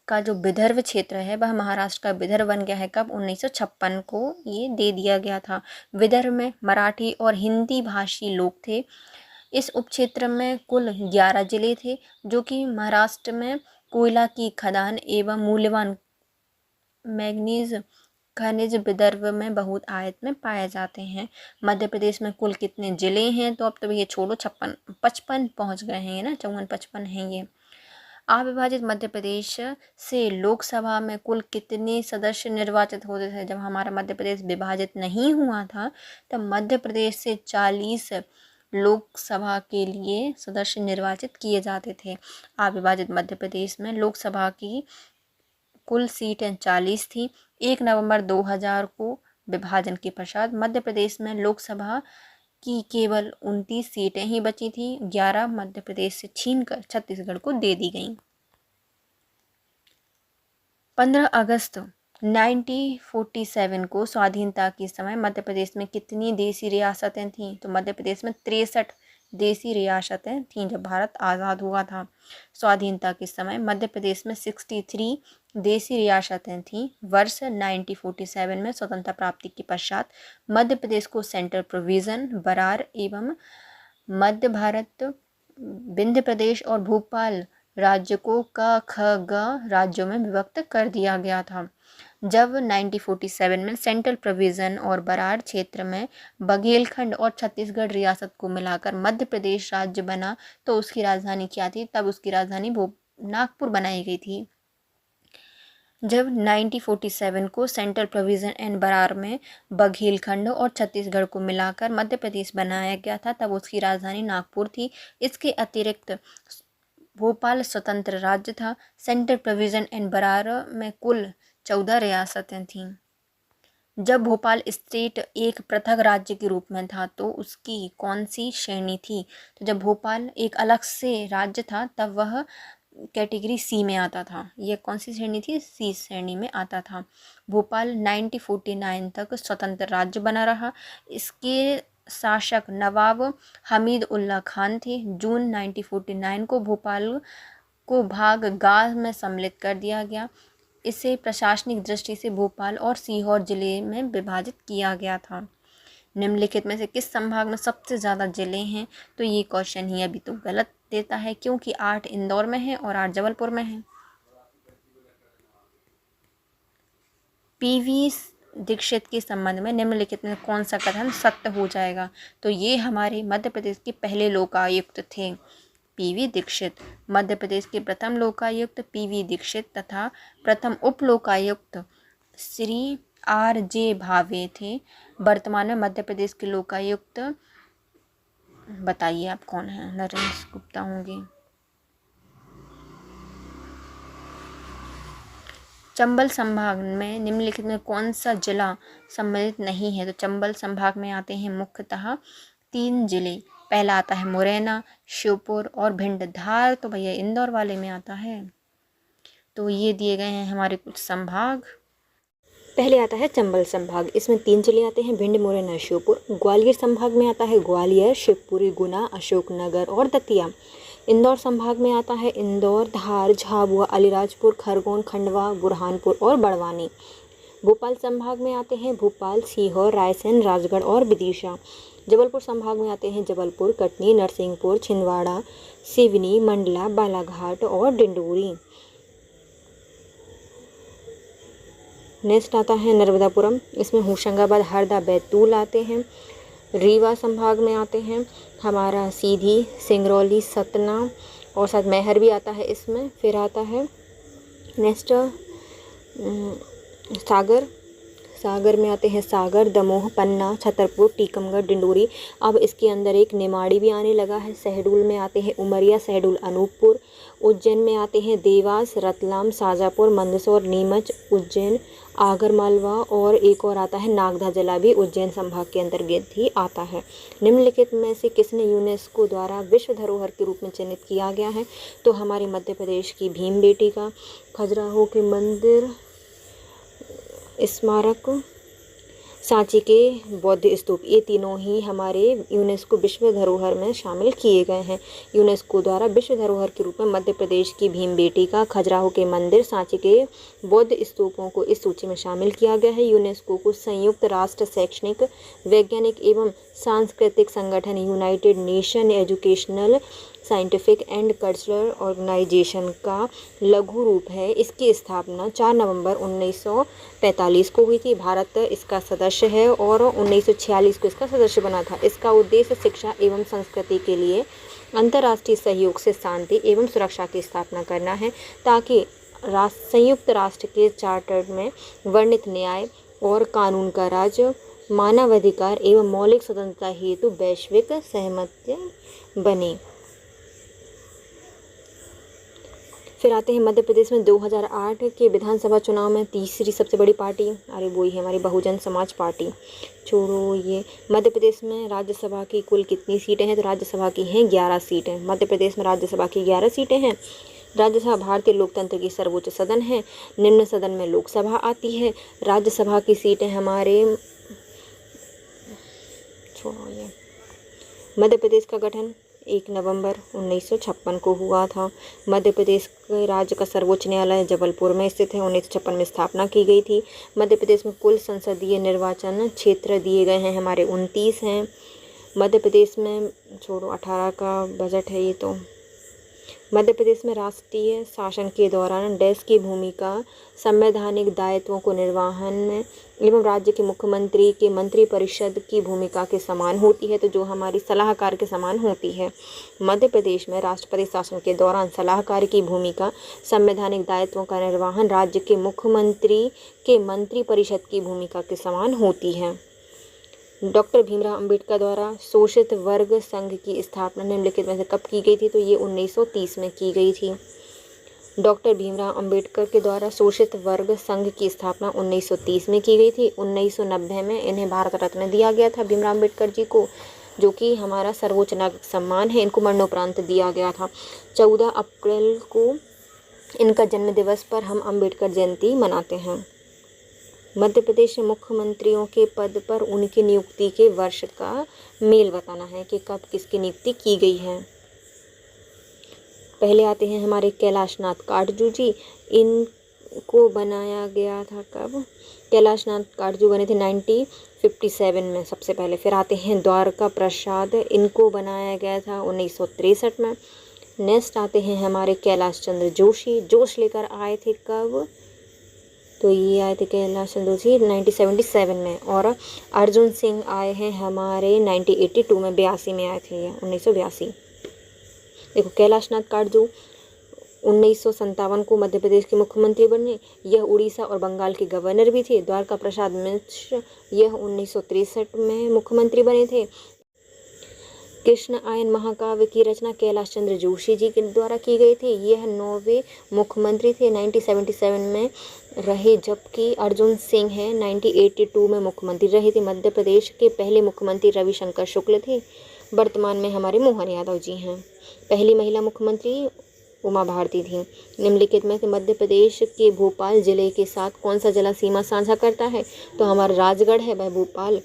का जो विदर्भ क्षेत्र है वह महाराष्ट्र का विदर्भ बन गया है। कब? 1956 को ये दे दिया गया था। विदर्भ में मराठी और हिंदी भाषी लोग थे। इस उपक्षेत्र में कुल 11 जिले थे जो कि महाराष्ट्र में कोयला की खदान एवं मूल्यवान मैग्नीज खनिज विदर्भ में बहुत आयत में पाए जाते हैं। मध्य प्रदेश में कुल कितने जिले हैं? तो अब तो ये छोड़ो, 55 पहुंच गए हैं ना, 54-55 हैं ये। अविभाजित मध्य प्रदेश से लोकसभा में कुल कितने सदस्य निर्वाचित होते थे? जब हमारा मध्य प्रदेश विभाजित नहीं हुआ था तब मध्य प्रदेश से 40 लोकसभा के लिए सदस्य निर्वाचित किए जाते थे। अविभाजित मध्य प्रदेश में लोकसभा की कुल सीटें 40 थी। 1 नवंबर 2000 को विभाजन के पश्चात मध्य प्रदेश में लोकसभा की केवल 29 सीटें ही बची थी। 11 मध्य प्रदेश से छीनकर छत्तीसगढ़ को दे दी गईं। 15 अगस्त 1947 को स्वाधीनता के समय मध्य प्रदेश में कितनी देसी रियासतें थीं? तो मध्य प्रदेश में 63 देसी रियासतें थीं जब भारत आज़ाद हुआ था। स्वाधीनता के समय मध्य प्रदेश में 63 देसी रियासतें थीं। वर्ष 1947 में स्वतंत्रता प्राप्ति के पश्चात मध्य प्रदेश को सेंट्रल प्रोविज़न, बरार एवं मध्य भारत, विंध्य प्रदेश और भोपाल राज्य को क, ख, ग राज्यों में विभक्त कर दिया गया था। जब 1947 में सेंट्रल प्रोविज़न और बरार क्षेत्र में बघेलखंड और छत्तीसगढ़ रियासत को मिलाकर मध्य प्रदेश राज्य बना तो उसकी राजधानी क्या थी? तब उसकी राजधानी नागपुर बनाई गई थी। जब 1947 को सेंट्रल प्रोविज़न एंड बरार में बघेलखंड और छत्तीसगढ़ को मिलाकर मध्य प्रदेश बनाया गया था तब उसकी राजधानी नागपुर थी। इसके अतिरिक्त भोपाल स्वतंत्र राज्य था। सेंट्रल प्रोविज़न एंड बरार में कुल 14 रियासतें थीं। जब भोपाल स्टेट एक पृथक राज्य के रूप में था तो उसकी कौन सी श्रेणी थी? तो जब भोपाल एक अलग से राज्य था तब वह कैटेगरी सी में आता था। यह कौन सी श्रेणी थी? सी श्रेणी में आता था। भोपाल 1949 तक स्वतंत्र राज्य बना रहा। इसके शासक नवाब हमीद उल्ला खान थे। जून 1949 को भोपाल को भाग गा में सम्मिलित कर दिया गया। इसे प्रशासनिक दृष्टि से भोपाल और सीहोर जिले में विभाजित किया गया था। निम्नलिखित में से किस संभाग में सबसे ज़्यादा जिले हैं? तो ये क्वेश्चन ही अभी तो गलत देता है क्योंकि 8 इंदौर में है और 8 जबलपुर में है। पीवी दीक्षित के संबंध में निम्नलिखित में कौन सा कथन सत्य हो जाएगा? तो ये हमारे मध्य प्रदेश के पहले लोकायुक्त थे पीवी दीक्षित। मध्य प्रदेश के प्रथम लोकायुक्त पीवी दीक्षित तथा प्रथम उप लोकायुक्त श्री RJ भावे थे। वर्तमान में मध्य प्रदेश के लोकायुक्त बताइए आप कौन है? नरेश गुप्ता होंगे। चंबल संभाग में निम्नलिखित में कौन सा जिला सम्मिलित नहीं है? तो चंबल संभाग में आते हैं मुख्यतः 3 जिले। पहला आता है मुरैना, श्योपुर और भिंड। धार तो भैया इंदौर वाले में आता है। तो ये दिए गए हैं हमारे कुछ संभाग। पहले आता है चंबल संभाग, इसमें 3 जिले आते हैं, भिंड, मुरैना, श्योपुर। ग्वालियर संभाग में आता है ग्वालियर, शिवपुरी, गुना, अशोकनगर और दतिया। इंदौर संभाग में आता है इंदौर, धार, झाबुआ, अलीराजपुर, खरगोन, खंडवा, बुरहानपुर और बड़वानी। भोपाल संभाग में आते हैं भोपाल, सीहोर, रायसेन, राजगढ़ और विदिशा। जबलपुर संभाग में आते हैं जबलपुर, कटनी, नरसिंहपुर, छिंदवाड़ा, सिवनी, मंडला, बालाघाट और डिंडोरी। नेक्स्ट आता है नर्मदापुरम, इसमें होशंगाबाद, हरदा, बैतूल आते हैं। रीवा संभाग में आते हैं हमारा सीधी, सिंगरौली, सतना और साथ मैहर भी आता है इसमें। फिर आता है नेक्स्ट सागर, सागर में आते हैं सागर, दमोह, पन्ना, छतरपुर, टीकमगढ़, डिंडोरी। अब इसके अंदर एक निमाड़ी भी आने लगा है। शहडोल में आते हैं उमरिया, शहडोल, अनूपपुर। उज्जैन में आते हैं देवास, रतलाम, शाजापुर, मंदसौर, नीमच, उज्जैन, आगरमालवा और एक और आता है नागदा जिला भी उज्जैन संभाग के अंतर्गत ही आता है। निम्नलिखित में से किसने यूनेस्को द्वारा विश्व धरोहर के रूप में चयनित किया गया है? तो हमारे मध्य प्रदेश की भीमबेटका, खजुराहो के मंदिर स्मारक, सांची के बौद्ध स्तूप, ये तीनों ही हमारे यूनेस्को विश्व धरोहर में शामिल किए गए हैं। यूनेस्को द्वारा विश्व धरोहर के रूप में मध्य प्रदेश की भीमबेटका, खजुराहो के मंदिर, सांची के बौद्ध स्तूपों को इस सूची में शामिल किया गया है। यूनेस्को को संयुक्त राष्ट्र शैक्षणिक, वैज्ञानिक एवं सांस्कृतिक संगठन United Nation Educational, Scientific and Cultural Organisation का लघु रूप है। इसकी स्थापना 4 नवंबर 1945 को हुई थी। भारत इसका सदस्य है और 1946 को इसका सदस्य बना था। इसका उद्देश्य शिक्षा एवं संस्कृति के लिए अंतर्राष्ट्रीय सहयोग से शांति एवं सुरक्षा की स्थापना करना है, ताकि संयुक्त राष्ट्र के चार्टर में वर्णित न्याय और कानून का राज, मानवाधिकार एवं मौलिक स्वतंत्रता हेतु वैश्विक सहमति बने। फिर आते हैं मध्य प्रदेश में 2008 के विधानसभा चुनाव में तीसरी सबसे बड़ी पार्टी, अरे वही है हमारी बहुजन समाज पार्टी। छोड़ो ये। मध्य प्रदेश में राज्यसभा की कुल कितनी सीटें हैं? तो राज्यसभा की हैं 11 सीटें। मध्य प्रदेश में राज्यसभा की 11 सीटें हैं। राज्यसभा भारतीय लोकतंत्र की सर्वोच्च सदन है। निम्न सदन में लोकसभा आती है। राज्यसभा की सीटें हमारे, छोड़ो ये, मध्य प्रदेश का गठन 1 नवंबर 1956 को हुआ था। मध्य प्रदेश के राज्य का सर्वोच्च न्यायालय जबलपुर में स्थित है। 1956 में स्थापना की गई थी। मध्य प्रदेश में कुल संसदीय निर्वाचन क्षेत्र दिए गए हैं हमारे 29 हैं। मध्य प्रदेश में, छोड़ो 18 का बजट है ये तो। मध्य प्रदेश में राष्ट्रीय शासन के दौरान देश की भूमिका संवैधानिक दायित्वों को निर्वहन में एवं राज्य के मुख्यमंत्री के मंत्रिपरिषद की भूमिका के समान होती है, तो जो हमारी सलाहकार के समान होती है। मध्य प्रदेश में राष्ट्रपति शासन के दौरान सलाहकार की भूमिका संवैधानिक दायित्वों का निर्वहन राज्य के मुख्यमंत्री के मंत्रिपरिषद की भूमिका के समान होती है। डॉक्टर भीमराव अंबेडकर द्वारा शोषित वर्ग संघ की स्थापना निम्नलिखित में से कब की गई थी? तो ये 1930 में की गई थी। डॉक्टर भीमराव अंबेडकर के द्वारा शोषित वर्ग संघ की स्थापना 1930 में की गई थी। 1990 में इन्हें भारत रत्न दिया गया था भीमराव अंबेडकर जी को, जो कि हमारा सर्वोच्च नागरिक सम्मान है। इनको मरणोपरांत दिया गया था। 14 अप्रैल को इनका जन्म दिवस पर हम अंबेडकर जयंती मनाते हैं। मध्य प्रदेश मुख्यमंत्रियों के पद पर उनकी नियुक्ति के वर्ष का मेल बताना है कि कब किसकी नियुक्ति की गई है। पहले आते हैं हमारे कैलाशनाथ काटजू जी। इनको बनाया गया था कब? कैलाशनाथ काटजू बने थे 1957 में सबसे पहले। फिर आते हैं द्वारका प्रसाद, इनको बनाया गया था 1963 में। नेक्स्ट आते हैं हमारे कैलाश चंद्र जोशी। जोश लेकर आए थे कब? तो ये आए थे कैलाश चंद्र जोशी 1977 में। और अर्जुन सिंह आए हैं हमारे 1982 में, 82 में आए थे ये, 1982। देखो कैलाशनाथ काटजू 1957 को मध्य प्रदेश के मुख्यमंत्री बने। यह उड़ीसा और बंगाल के गवर्नर भी थे। द्वारका प्रसाद मिश्र, यह 1963 में मुख्यमंत्री बने थे। कृष्ण आयन महाकाव्य की रचना कैलाश चंद्र जोशी जी के द्वारा की गई थी। यह 9वें मुख्यमंत्री थे, 1977 में रहे, जबकि अर्जुन सिंह हैं 1982 में मुख्यमंत्री रहे थे। मध्य प्रदेश के पहले मुख्यमंत्री रविशंकर शुक्ल थे। वर्तमान में हमारे मोहन यादव जी हैं। पहली महिला मुख्यमंत्री उमा भारती थी। निम्नलिखित में से मध्य प्रदेश के भोपाल जिले के साथ कौन सा जिला सीमा साझा करता है? तो हमारा राजगढ़ है, वह भोपाल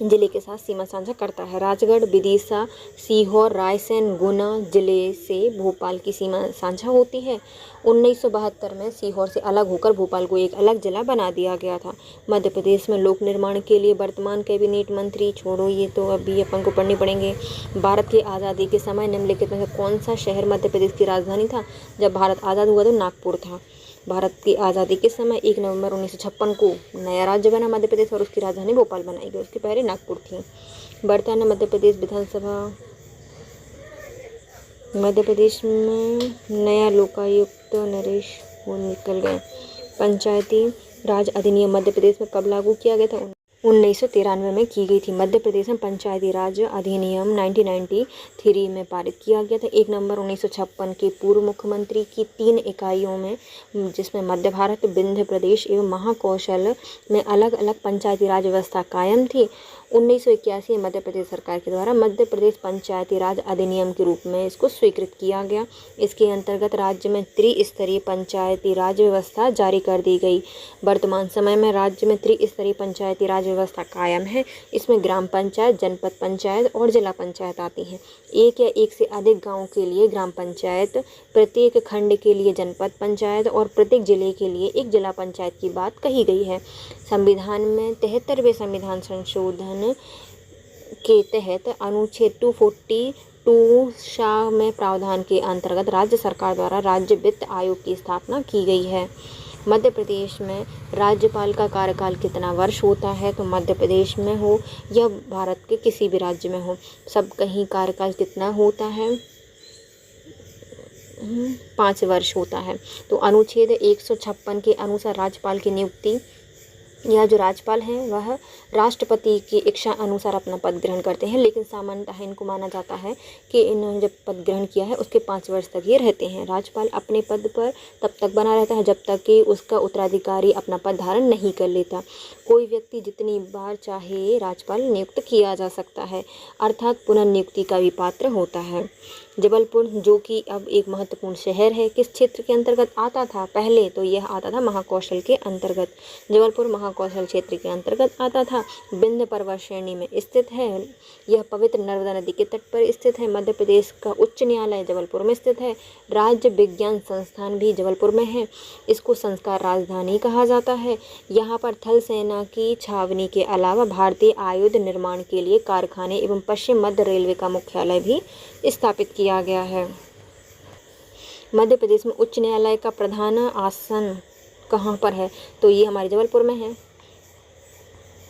जिले के साथ सीमा साझा करता है। राजगढ़, विदिशा, सीहोर, रायसेन, गुना जिले से भोपाल की सीमा साझा होती है। 1972 में सीहोर से अलग होकर भोपाल को एक अलग जिला बना दिया गया था। मध्य प्रदेश में लोक निर्माण के लिए वर्तमान कैबिनेट मंत्री, छोड़ो ये तो अभी अपन को पढ़ने पड़ेंगे। भारत की आज़ादी के समय निम्नलिखित में से कौन सा शहर मध्य प्रदेश की राजधानी था? जब भारत आज़ाद हुआ तो नागपुर था। भारत की आज़ादी के समय 1 नवंबर 1956 को नया राज्य बना मध्य प्रदेश और उसकी राजधानी भोपाल बनाई गई। उसके पहले नागपुर थी। वर्तमान मध्य प्रदेश विधानसभा, मध्य प्रदेश में नया लोकायुक्त नरेश वो निकल गए। पंचायती राज अधिनियम मध्य प्रदेश में कब लागू किया गया था? 1993 में की गई थी। मध्य प्रदेश में पंचायती राज अधिनियम 1993 में पारित किया गया था। 1 नवंबर 1956 के पूर्व मुख्यमंत्री की 3 इकाइयों में, जिसमें मध्य भारत, विंध्य प्रदेश एवं महाकौशल में अलग अलग पंचायती राज व्यवस्था कायम थी। 1981 में मध्य प्रदेश सरकार के द्वारा मध्य प्रदेश पंचायती राज अधिनियम के रूप में इसको स्वीकृत किया गया। इसके अंतर्गत राज्य में त्रिस्तरीय पंचायती राज व्यवस्था जारी कर दी गई। वर्तमान समय में राज्य में त्रिस्तरीय पंचायती राज व्यवस्था कायम है। इसमें ग्राम पंचायत, जनपद पंचायत और जिला पंचायत आती हैं। एक या एक से अधिक गाँव के लिए ग्राम पंचायत, प्रत्येक खंड के लिए जनपद पंचायत और प्रत्येक जिले के लिए एक जिला पंचायत की बात कही गई है। संविधान में 73वें संविधान संशोधन के तहत अनुच्छेद 242 शाह में प्रावधान के अंतर्गत राज्य सरकार द्वारा राज्य वित्त आयोग की स्थापना की गई है। मध्य प्रदेश में राज्यपाल का कार्यकाल कितना वर्ष होता है? तो मध्य प्रदेश में हो या भारत के किसी भी राज्य में हो, सब कहीं कार्यकाल कितना होता है? 5 वर्ष होता है। तो अनुच्छेद 156 के अनुसार राज्यपाल की नियुक्ति या जो राज्यपाल हैं वह राष्ट्रपति की इच्छा अनुसार अपना पद ग्रहण करते हैं, लेकिन सामान्यतः इनको माना जाता है कि इन्होंने जब पद ग्रहण किया है उसके 5 वर्ष तक ये रहते हैं। राज्यपाल अपने पद पर तब तक बना रहता है जब तक कि उसका उत्तराधिकारी अपना पद धारण नहीं कर लेता। कोई व्यक्ति जितनी बार चाहे राज्यपाल नियुक्त किया जा सकता है, अर्थात पुनर्नियुक्ति का भी पात्र होता है। जबलपुर, जो कि अब एक महत्वपूर्ण शहर है, किस क्षेत्र के अंतर्गत आता था? पहले तो यह आता था महाकौशल के अंतर्गत। जबलपुर महाकौशल क्षेत्र के अंतर्गत आता था। विंध्य पर्वत श्रेणी में स्थित है। यह पवित्र नर्मदा नदी के तट पर स्थित है। मध्य प्रदेश का उच्च न्यायालय जबलपुर में स्थित है। राज्य विज्ञान संस्थान भी जबलपुर में है। इसको संस्कार राजधानी कहा जाता है। यहाँ पर थल सेना की छावनी के अलावा भारतीय आयुध निर्माण के लिए कारखाने एवं पश्चिम मध्य रेलवे का मुख्यालय भी स्थापित किया गया है। मध्य प्रदेश में उच्च न्यायालय का प्रधान आसन कहाँ पर है? तो ये हमारे जबलपुर में है।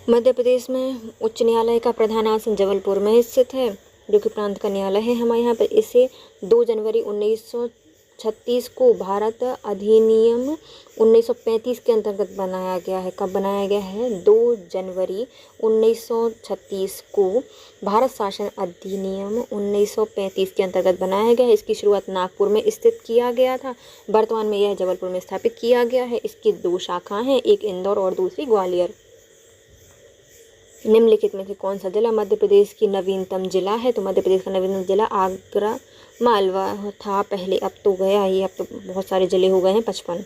मध्य प्रदेश में उच्च न्यायालय का प्रधान आसन जबलपुर में स्थित है, जो कि प्रांत का न्यायालय है हमारे यहाँ पर। इसे 2 जनवरी 1936 को भारत अधिनियम 1935 के अंतर्गत बनाया गया है। कब बनाया गया है? 2 जनवरी 1936 को भारत शासन अधिनियम 1935 के अंतर्गत बनाया गया है। इसकी शुरुआत नागपुर में स्थित किया गया था। वर्तमान में यह जबलपुर में स्थापित किया गया है। इसकी 2 शाखाएं हैं, एक इंदौर और दूसरी ग्वालियर। निम्नलिखित में से कौन सा जिला मध्य प्रदेश की नवीनतम जिला है? तो मध्य प्रदेश का नवीनतम जिला आगरा मालवा था पहले, अब तो गया ही, अब तो बहुत सारे जिले हो गए हैं 55।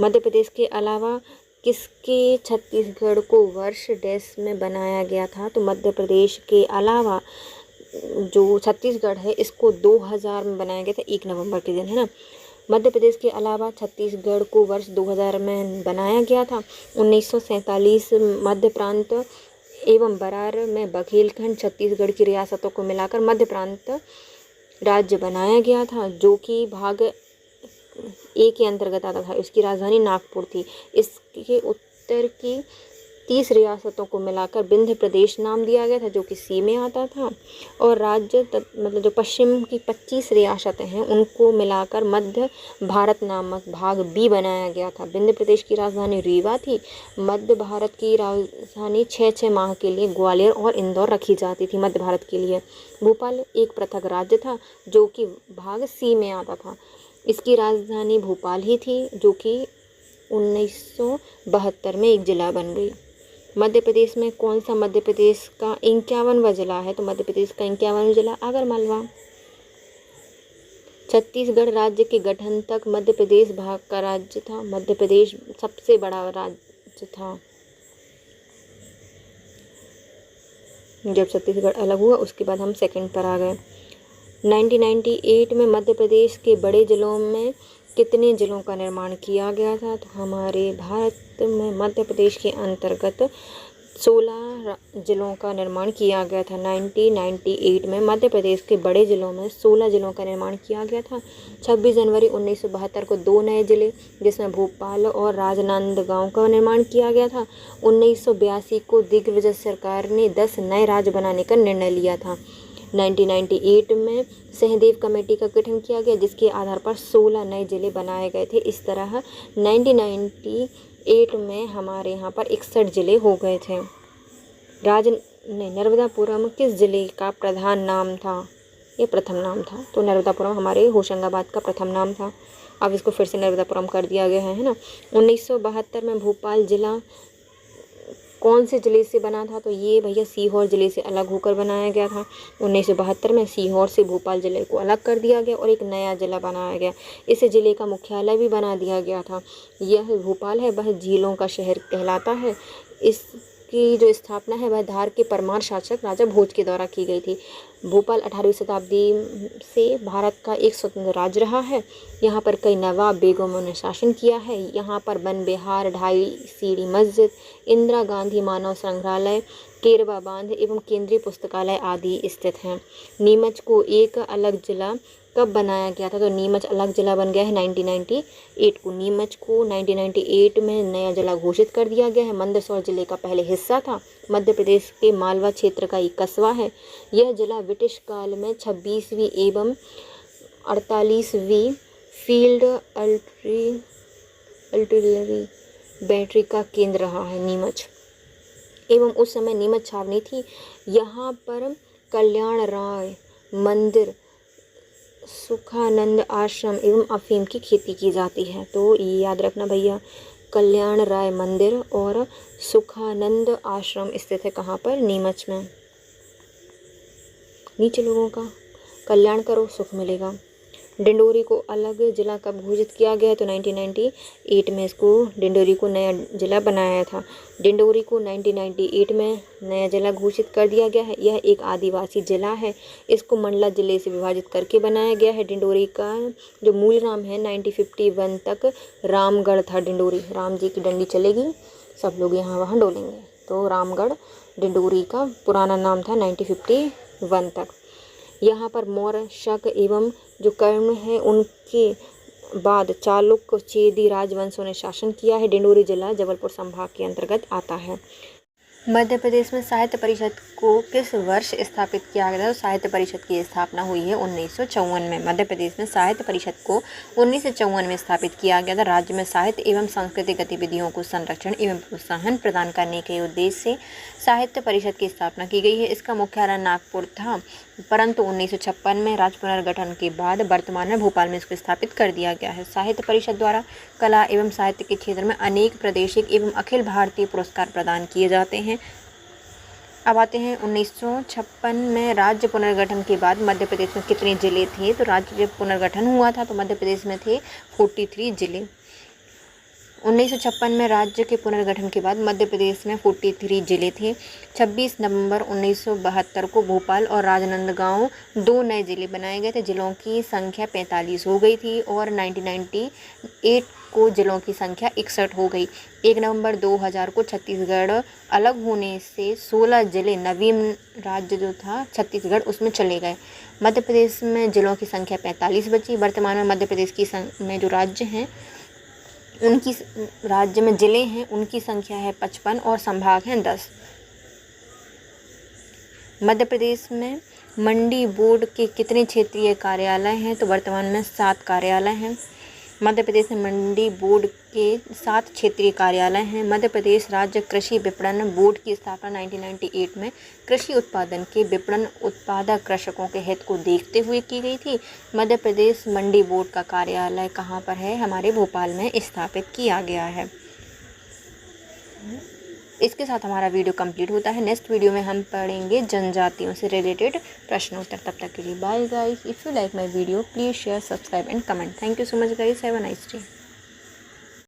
मध्य प्रदेश के अलावा किसके छत्तीसगढ़ को वर्ष डैश में बनाया गया था? तो मध्य प्रदेश के अलावा जो छत्तीसगढ़ है इसको 2000 में बनाया गया था, 1 नवंबर के दिन, है ना। मध्य प्रदेश के अलावा छत्तीसगढ़ को वर्ष 2000 में बनाया गया था। 1947 मध्य प्रांत एवं बरार में बघेलखंड छत्तीसगढ़ की रियासतों को मिलाकर मध्य प्रांत राज्य बनाया गया था, जो कि भाग ए के अंतर्गत आता था। इसकी राजधानी नागपुर थी। इसके उत्तर की 30 रियासतों को मिलाकर विंध्य प्रदेश नाम दिया गया था, जो कि सी में आता था। और राज्य मतलब जो पश्चिम की 25 रियासतें हैं उनको मिलाकर मध्य भारत नामक भाग बी बनाया गया था। विंध्य प्रदेश की राजधानी रीवा थी। मध्य भारत की राजधानी 6 माह के लिए ग्वालियर और इंदौर रखी जाती थी मध्य भारत के लिए। भोपाल एक पृथक राज्य था जो कि भाग सी में आता था। इसकी राजधानी भोपाल ही थी, जो कि 1972 में एक जिला बन गई। मध्य प्रदेश में कौन सा मध्य प्रदेश का 51वां जिला है? तो मध्य प्रदेश का 51वां जिला आगरमालवा। छत्तीसगढ़ राज्य के गठन तक मध्य प्रदेश भाग का राज्य था। मध्य प्रदेश सबसे बड़ा राज्य था। जब छत्तीसगढ़ अलग हुआ उसके बाद हम सेकंड पर आ गए। 1998 में मध्य प्रदेश के बड़े जिलों में कितने जिलों का निर्माण किया गया था? तो हमारे भारत में मध्य प्रदेश के अंतर्गत 16 जिलों का निर्माण किया गया था। 1998 में मध्य प्रदेश के बड़े जिलों में 16 जिलों का निर्माण किया गया था। 26 जनवरी 1972 को 2 नए जिले, जिसमें भोपाल और राजनांदगांव का निर्माण किया गया था। 1982 को दिग्विजय सरकार ने 10 नए राज्य बनाने का निर्णय लिया था। 1998 में सहदेव कमेटी का गठन किया गया, जिसके आधार पर 16 नए जिले बनाए गए थे। इस तरह 1998 1908 में हमारे यहाँ पर 61 ज़िले हो गए थे। नर्मदापुरम किस ज़िले का प्रधान नाम था? ये प्रथम नाम था। तो नर्मदापुरम हमारे होशंगाबाद का प्रथम नाम था। अब इसको फिर से नर्मदापुरम कर दिया गया है ना। 1972 में भोपाल ज़िला कौन से ज़िले से बना था? तो ये भैया सीहोर ज़िले से अलग होकर बनाया गया था। 1972 में सीहोर से भोपाल ज़िले को अलग कर दिया गया और एक नया ज़िला बनाया गया। इस ज़िले का मुख्यालय भी बना दिया गया था। यह भोपाल है वह झीलों का शहर कहलाता है। इसकी जो स्थापना है वह धार के परमार शासक राजा भोज के द्वारा की गई थी। भोपाल 18वीं शताब्दी से भारत का एक स्वतंत्र राज्य रहा है। यहाँ पर कई नवाब बेगमों ने शासन किया है। यहाँ पर वन विहार, 2.5 सीढ़ी मस्जिद, इंदिरा गांधी मानव संग्रहालय, केरवा बांध एवं केंद्रीय पुस्तकालय आदि स्थित हैं। नीमच को एक अलग जिला कब बनाया गया था? तो नीमच अलग जिला बन गया है 1998 को। नीमच को 1998 में नया जिला घोषित कर दिया गया है। मंदसौर जिले का पहले हिस्सा था। मध्य प्रदेश के मालवा क्षेत्र का एक कस्बा है। यह जिला ब्रिटिश काल में 26वीं एवं 48वीं फील्ड आर्टिलरी बैटरी का केंद्र रहा है नीमच। एवं उस समय नीमच छावनी थी। यहाँ पर कल्याण राय मंदिर, सुखानंद आश्रम एवं अफीम की खेती की जाती है। तो ये याद रखना भैया, कल्याण राय मंदिर और सुखानंद आश्रम स्थित है कहाँ पर? नीमच में। नीचे लोगों का कल्याण करो सुख मिलेगा। डिंडोरी को अलग जिला कब घोषित किया गया है? तो 1998 में इसको डिंडोरी को नया जिला बनाया था। डिंडोरी को 1998 में नया जिला घोषित कर दिया गया है। यह एक आदिवासी जिला है। इसको मंडला जिले से विभाजित करके बनाया गया है। डिंडोरी का जो मूल नाम है 1951 तक रामगढ़ था। डिंडोरी राम जी की डंडी चलेगी, सब लोग यहाँ वहाँ डोलेंगे। तो रामगढ़ डिंडोरी का पुराना नाम था 1951 तक। यहाँ पर मौर्य, शक एवं जो कर्ण है उनके बाद चालुक्य, चेदी राजवंशों ने शासन किया है। डिंडोरी जिला जबलपुर संभाग के अंतर्गत आता है। मध्य प्रदेश में साहित्य परिषद को किस वर्ष स्थापित किया गया था? तो साहित्य परिषद की स्थापना हुई है 1954 में। मध्य प्रदेश में साहित्य परिषद को 1954 में स्थापित किया गया था। राज्य में साहित्य एवं सांस्कृतिक गतिविधियों को संरक्षण एवं प्रोत्साहन प्रदान करने के उद्देश्य से साहित्य परिषद की स्थापना की गई है। इसका मुख्यालय नागपुर था, परंतु 1956 में राज्य पुनर्गठन के बाद वर्तमान में भोपाल में इसको स्थापित कर दिया गया है। साहित्य परिषद द्वारा कला एवं साहित्य के क्षेत्र में अनेक प्रादेशिक एवं अखिल भारतीय पुरस्कार प्रदान किए जाते हैं। अब आते हैं 1956 में राज्य पुनर्गठन के बाद मध्य प्रदेश में कितने ज़िले थे? तो राज्य जब पुनर्गठन हुआ था तो मध्य प्रदेश में थे 43 ज़िले। 1956 में राज्य के पुनर्गठन के बाद मध्य प्रदेश में 43 ज़िले थे। 26 नवंबर 1972 को भोपाल और राजनांदगांव 2 नए ज़िले बनाए गए थे। ज़िलों की संख्या 45 हो गई थी और 1998 को ज़िलों की संख्या 61 हो गई। 1 नवंबर 2000 को छत्तीसगढ़ अलग होने से 16 ज़िले नवीन राज्य जो था छत्तीसगढ़ उसमें चले गए। मध्य प्रदेश में ज़िलों की संख्या 45 बची। वर्तमान में मध्य प्रदेश की में जो राज्य हैं उनकी राज्य में ज़िले हैं उनकी संख्या है 55 और संभाग हैं 10। मध्य प्रदेश में मंडी बोर्ड के कितने क्षेत्रीय कार्यालय हैं? तो वर्तमान में 7 कार्यालय हैं। मध्य प्रदेश में मंडी बोर्ड के 7 क्षेत्रीय कार्यालय हैं। मध्य प्रदेश राज्य कृषि विपणन बोर्ड की स्थापना 1998 में कृषि उत्पादन के विपणन उत्पादक कृषकों के हित को देखते हुए की गई थी। मध्य प्रदेश मंडी बोर्ड का कार्यालय कहाँ पर है? हमारे भोपाल में स्थापित किया गया है। इसके साथ हमारा वीडियो कंप्लीट होता है। नेक्स्ट वीडियो में हम पढ़ेंगे जनजातियों से रिलेटेड प्रश्न उत्तर। तब तक के लिए bye guys. If you like my video please share, subscribe and comment. Thank you so much guys. Have a nice day.